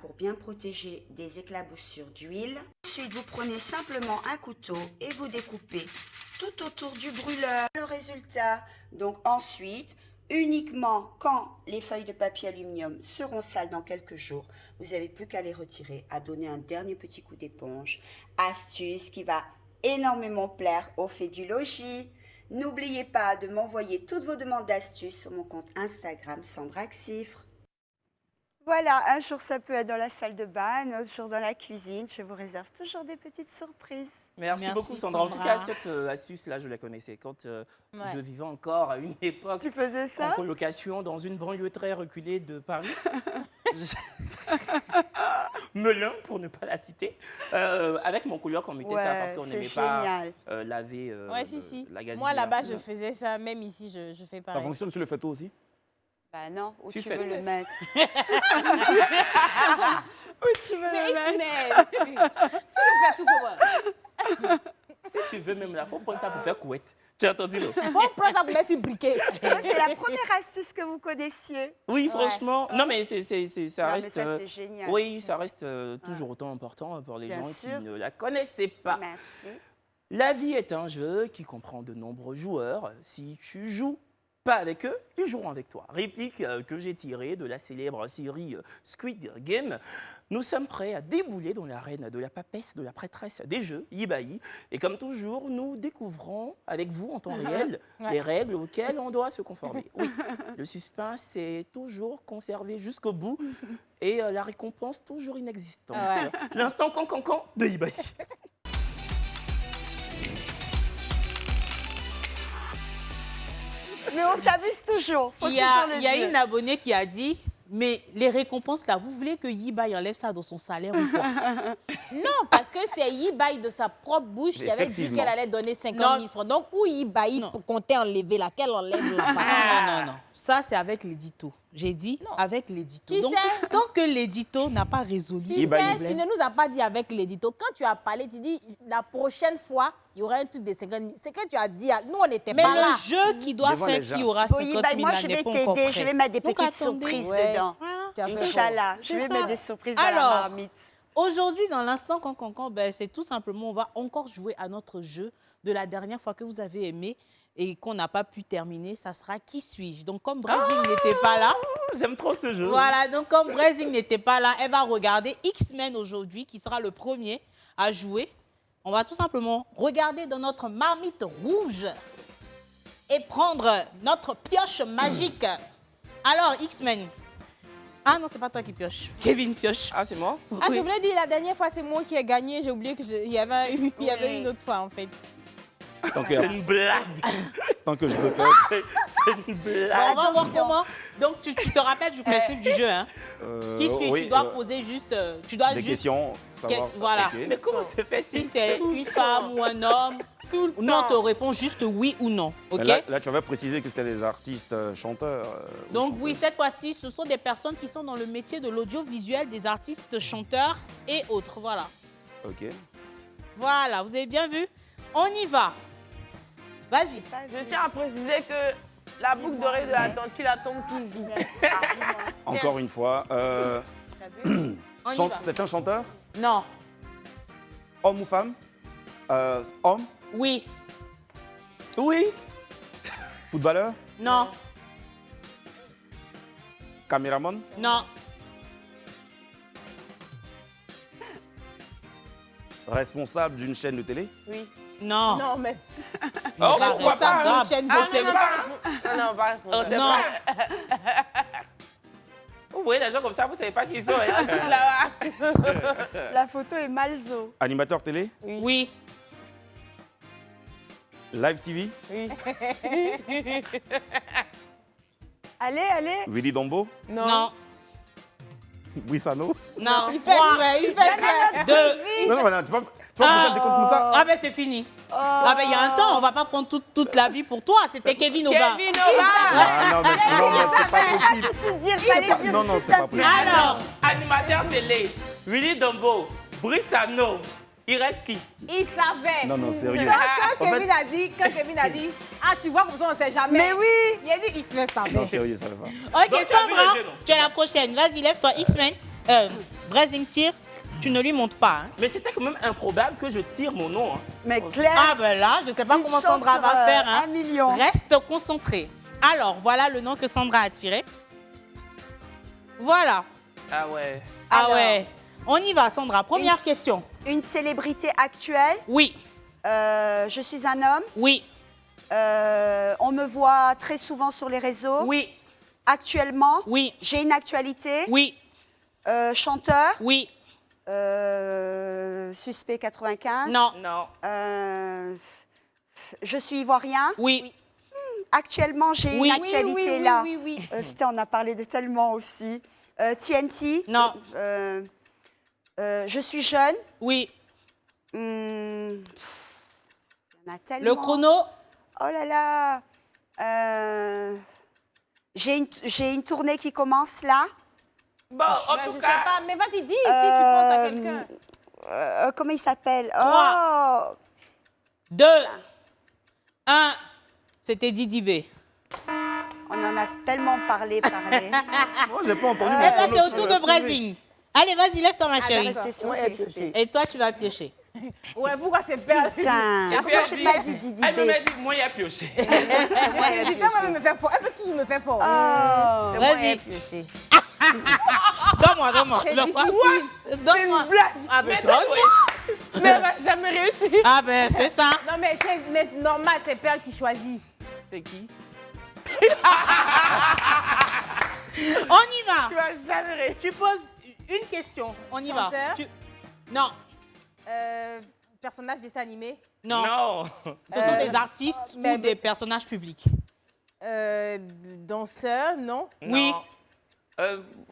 pour bien protéger des éclaboussures d'huile. Ensuite, vous prenez simplement un couteau et vous découpez tout autour du brûleur. Le résultat, donc ensuite, uniquement quand les feuilles de papier aluminium seront sales dans quelques jours, vous n'avez plus qu'à les retirer, à donner un dernier petit coup d'éponge. Astuce qui va énormément plaire aux fées du logis. N'oubliez pas de m'envoyer toutes vos demandes d'astuces sur mon compte Instagram Sandra Xifre. Voilà, un jour ça peut être dans la salle de bain, un autre jour dans la cuisine. Je vous réserve toujours des petites surprises. Merci beaucoup Sandra. En tout cas, cette astuce-là, je la connaissais quand je vivais encore à une époque. Tu faisais ça? En colocation dans une banlieue très reculée de Paris. Melun, pour ne pas la citer. Avec mon coloc, on mettait ça parce qu'on n'aimait pas laver la gazinière. Moi, là-bas, je faisais ça. Même ici, je fais pareil. Ça fonctionne sur le faitot aussi? Bah non, où tu fais veux le mettre? Où tu veux le mettre? C'est tout pour moi. Si tu veux même là, faut prendre ça pour faire couette. Tu as entendu, non? Faut prendre ça pour mettre sur briquet. C'est la première astuce que vous connaissiez. Oui, franchement. Non, mais ça non, reste. Mais ça, c'est génial. Oui, ça reste toujours autant important pour les gens qui ne la connaissaient pas. Merci. La vie est un jeu qui comprend de nombreux joueurs. Si tu joues Pas avec eux, ils joueront avec toi. Réplique que j'ai tirée de la célèbre série Squid Game. Nous sommes prêts à débouler dans l'arène de la papesse, de la prêtresse des jeux, Yibai. Et comme toujours, nous découvrons avec vous en temps réel les règles auxquelles on doit se conformer. Oui, le suspense est toujours conservé jusqu'au bout et la récompense toujours inexistante. L'instant cancan de Yibai. Mais on s'amuse toujours. Il y a une abonnée qui a dit, mais les récompenses là, vous voulez que Yibai enlève ça dans son salaire ou quoi? Non, parce que c'est Yibai de sa propre bouche qui avait dit qu'elle allait donner 50 000 francs. Donc, où Yibai comptait enlever laquelle enlève là-bas? Non. Ça, c'est avec l'édito. J'ai dit avec l'édito. Donc, tant que l'édito n'a pas résolu tu sais, tu ne nous as pas dit avec l'édito. Quand tu as parlé, tu dis la prochaine fois, il y aura un truc de 50 000. C'est que tu as dit, nous, on n'était pas là. Mais le jeu qui doit faire qu'il y aura 50 000 moi, je vais t'aider. Je vais mettre des petites surprises dedans. Inch'Allah, je vais mettre des surprises dans la marmite. Aujourd'hui, dans l'instant cancan, c'est tout simplement, on va encore jouer à notre jeu de la dernière fois que vous avez aimé et qu'on n'a pas pu terminer. Ça sera Qui suis-je? Donc, comme Brésil n'était pas là... J'aime trop ce jeu. Voilà, donc comme Brésil n'était pas là, elle va regarder X-Men aujourd'hui, qui sera le premier à jouer. On va tout simplement regarder dans notre marmite rouge et prendre notre pioche magique. Alors, X-Men. Ah non, c'est pas toi qui pioche. Kevin pioche. Ah, c'est moi? Ah, je voulais dire, la dernière fois, c'est moi qui ai gagné. J'ai oublié qu'il y avait une autre fois, en fait. C'est une blague. Tant que je peux faire. C'est une blague. Bon, on va voir comment. Donc, tu te rappelles du principe du jeu, hein? Qui suis-je? Tu dois poser juste... Tu dois des questions, savoir... Voilà. Okay. Mais comment se fait si c'est une femme ou un homme, nous, on te répond juste oui ou non. Ok? Là, tu avais précisé que c'était des artistes chanteurs. Donc oui, cette fois-ci, ce sont des personnes qui sont dans le métier de l'audiovisuel, des artistes chanteurs et autres. Voilà. Ok. Voilà, vous avez bien vu? On y va. Vas-y. Je tiens à préciser que la boucle d'oreille de la dentille, la tombe toujours. Encore une fois. C'est un chanteur? Non. Homme ou femme? Homme? Oui. Oui. Footballeur? Non. Caméraman? Non. Responsable d'une chaîne de télé? Oui. Non. Non, mais... Oh, pourquoi pas? Une chaîne de télé. Non, pas responsable. Non. Vous voyez des gens comme ça, vous ne savez pas qui ils sont. Hein? La photo est malzo. Animateur télé? Oui. Live TV? Oui. Allez. Willy Dombo? Non. Wissano? Non. Il fait exprès. Deux. Non, tu peux pas des comptes comme ça? Ah ben c'est fini. Ah ben il y a un temps, on va pas prendre toute la vie pour toi. C'était Kevin Aubin. Kevin Aubin. Ah non, mais c'est pas possible. Non, c'est pas possible. Alors, animateur télé, Willy Dombo, Brissano, il reste qui? Il savait. Non, sérieux. Quand Kevin a dit, ah tu vois comme ça on sait jamais. Mais oui. Il a dit X-Men savait. Non, sérieux, ça va pas. Ok, Donc, Sandra, tu es la prochaine. Vas-y, lève-toi. X-Men. Brésil tire. Tu ne lui montres pas. Hein. Mais c'était quand même improbable que je tire mon nom. Hein. Mais Claire. Ah ben là, je sais pas comment Sandra va faire. Hein. 1 million. Reste concentré. Alors, voilà le nom que Sandra a tiré. Voilà. Ah ouais. Ah ouais. On y va, Sandra. Première question. Une célébrité actuelle? Oui. Je suis un homme? Oui. On me voit très souvent sur les réseaux? Oui. Actuellement? Oui. J'ai une actualité? Oui. Chanteur? Oui. Suspect 95? Non. Je suis ivoirien? Oui. Actuellement, j'ai une actualité là. Oui. Putain, on a parlé de tellement aussi. TNT? Non. Je suis jeune? Oui. Il y en a tellement. Le chrono? Oh là là. J'ai une tournée qui commence là. Bon, en tout cas... sais pas, mais vas-y, dis si tu penses à quelqu'un. Comment il s'appelle? 3, 2, 1. C'était Didi B. On en a tellement parlé. Moi, j'ai pas entendu. Eh ben, c'est au tour de Brésil. Allez, vas-y, lève sur ma chérie. Restez sur Et toi, tu vas piocher. Ouais, pourquoi c'est perle? Putain, Et puis, elle pas dit Didi elle me B. met dit, moi, il y a pioché. Elle me fait fort. Elle veut toujours me faire fort. Oh, Vas-y. Donne-moi. C'est Donne-moi. difficile. Donne-moi. C'est une blague. Ah, ben, Mais donne-moi. Mais elle va jamais réussir. Ah, ben, c'est ça. Non, mais normal, c'est Perle qui choisit. C'est qui? On y va. Tu vas jamais réussir. Tu poses une question. On y va. Chanteur? Non. Personnage dessin animé? Non. Non. Ce sont des artistes ou des personnages publics? Danseur, non? Oui.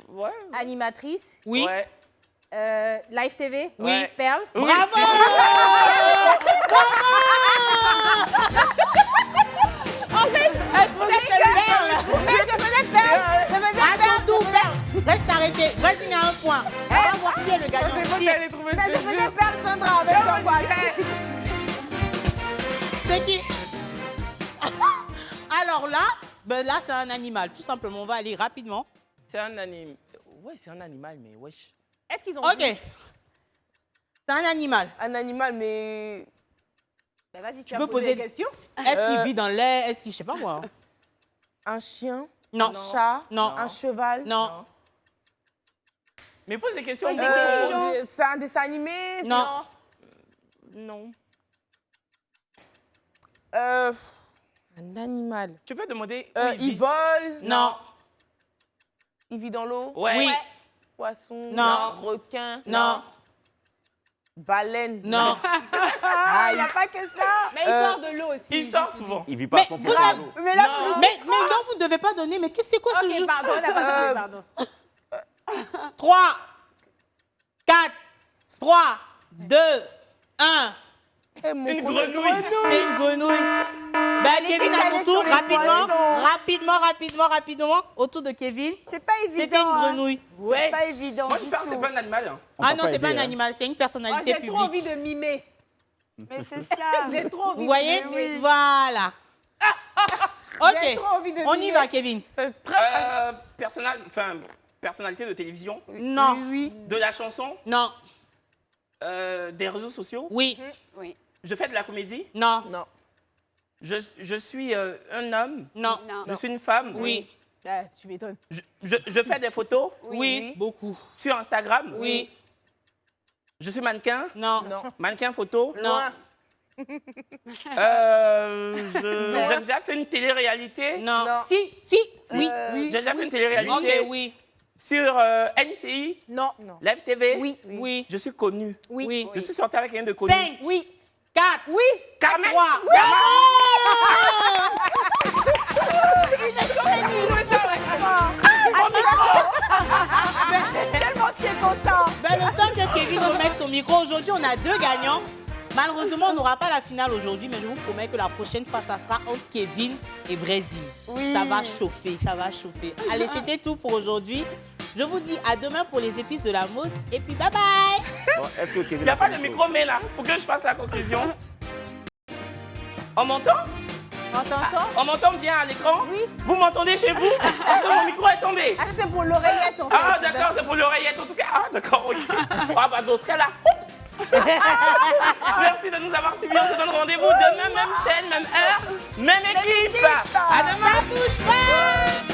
Ouais. Animatrice? Oui. Ouais. Live TV? Oui. Perle? Oui. Bravo. En fait, elle faisait Perle. Mais je faisais Perle. Je faisais Perle. Attends tout, Perle. Reste arrêté. Vas-y, à un point. On va voir qui est le gagnant. C'est bon qu'elle ait trouvé. Mais je faisais Perle, Sandra, avec son voix. C'est qui? Alors là, ben là, c'est un animal. Tout simplement, on va aller rapidement. C'est un animal. Ouais, c'est un animal, mais wesh. Est-ce qu'ils ont Ok. dit? C'est un animal. Un animal, mais... Ben vas-y, Tu as peux posé poser des questions. Est-ce qu'il vit dans l'air? Est-ce qu'il, je sais pas moi. Un chien? Non. Un chat? Non. Un cheval? Non. Mais pose des questions. C'est un dessin animé? Non. Non. Un animal. Tu peux demander. Il vole? Non. Il vit dans l'eau? Ouais. Oui. Poisson? Non. Requin? Non. Baleine? Non. Il n'y a pas que ça. Mais il sort de l'eau aussi. Il sort souvent. Il vit pas à 100% dans l'eau. Mais là, Non. Mais non, vous ne devez pas donner. Mais c'est quoi ce jeu? Pardon, on n'a pas donné, pardon. 3, 4, 3, 2, 1. Une grenouille. C'est une grenouille. Ben, Kevin, à ton tour, rapidement. Autour de Kevin. C'est pas évident. C'était une grenouille. Ouais. C'est pas évident. Moi, du j'espère que c'est tout. pas un animal. Hein. Ah non, c'est pas un aidé, hein. animal, c'est une personnalité J'ai trop envie publique. de mimer. Mais c'est ça. J'ai trop envie Vous voyez? de mimer. Voilà. J'ai Ok, trop envie de on y mimer. va, Kevin. Personnalité de télévision. Non. De la chanson. Non. Des réseaux sociaux. Oui. Oui. Je fais de la comédie. Non. Non. Je suis un homme. Non. Non. Je suis une femme. Oui. Ah, tu m'étonnes. Je fais des photos Oui. Beaucoup. sur Instagram. Oui. Je suis mannequin. Non. Non. Mannequin photo. Non. J'ai déjà fait une télé-réalité. Non. Non. Si. Oui. J'ai déjà fait une télé-réalité. Ok, oui. Sur NCI, Non. Live TV. Oui. Oui. Je suis connu. Oui. Je suis sorti avec quelqu'un de connu. 5. Oui. 4. Oui. 4, 3. Tellement tu es content. Ben, le temps que Kevin remette son micro, aujourd'hui, on a 2 gagnants. Malheureusement, on n'aura pas la finale aujourd'hui, mais je vous promets que la prochaine fois, ça sera entre Kevin et Brésil. Oui. Ça va chauffer, ça va chauffer. Allez, c'était tout pour aujourd'hui. Je vous dis à demain pour les épices de la mode. Et puis, bye bye. Bon, est-ce que Kevin Il n'y a a pas son de micro, mais là, pour que je fasse la conclusion. On m'entend? On t'entend? On m'entend bien à l'écran? Oui. Vous m'entendez chez vous? Parce que mon micro est tombé. Ah, c'est pour l'oreillette, en fait. Ah, d'accord, c'est pour l'oreillette en tout cas. Ah, d'accord, ok. Ah, bah, dans ce cas-là, oups. Merci de nous avoir suivis. On se donne rendez-vous demain, même chaîne, même heure, même équipe. À demain. Ça bouge pas.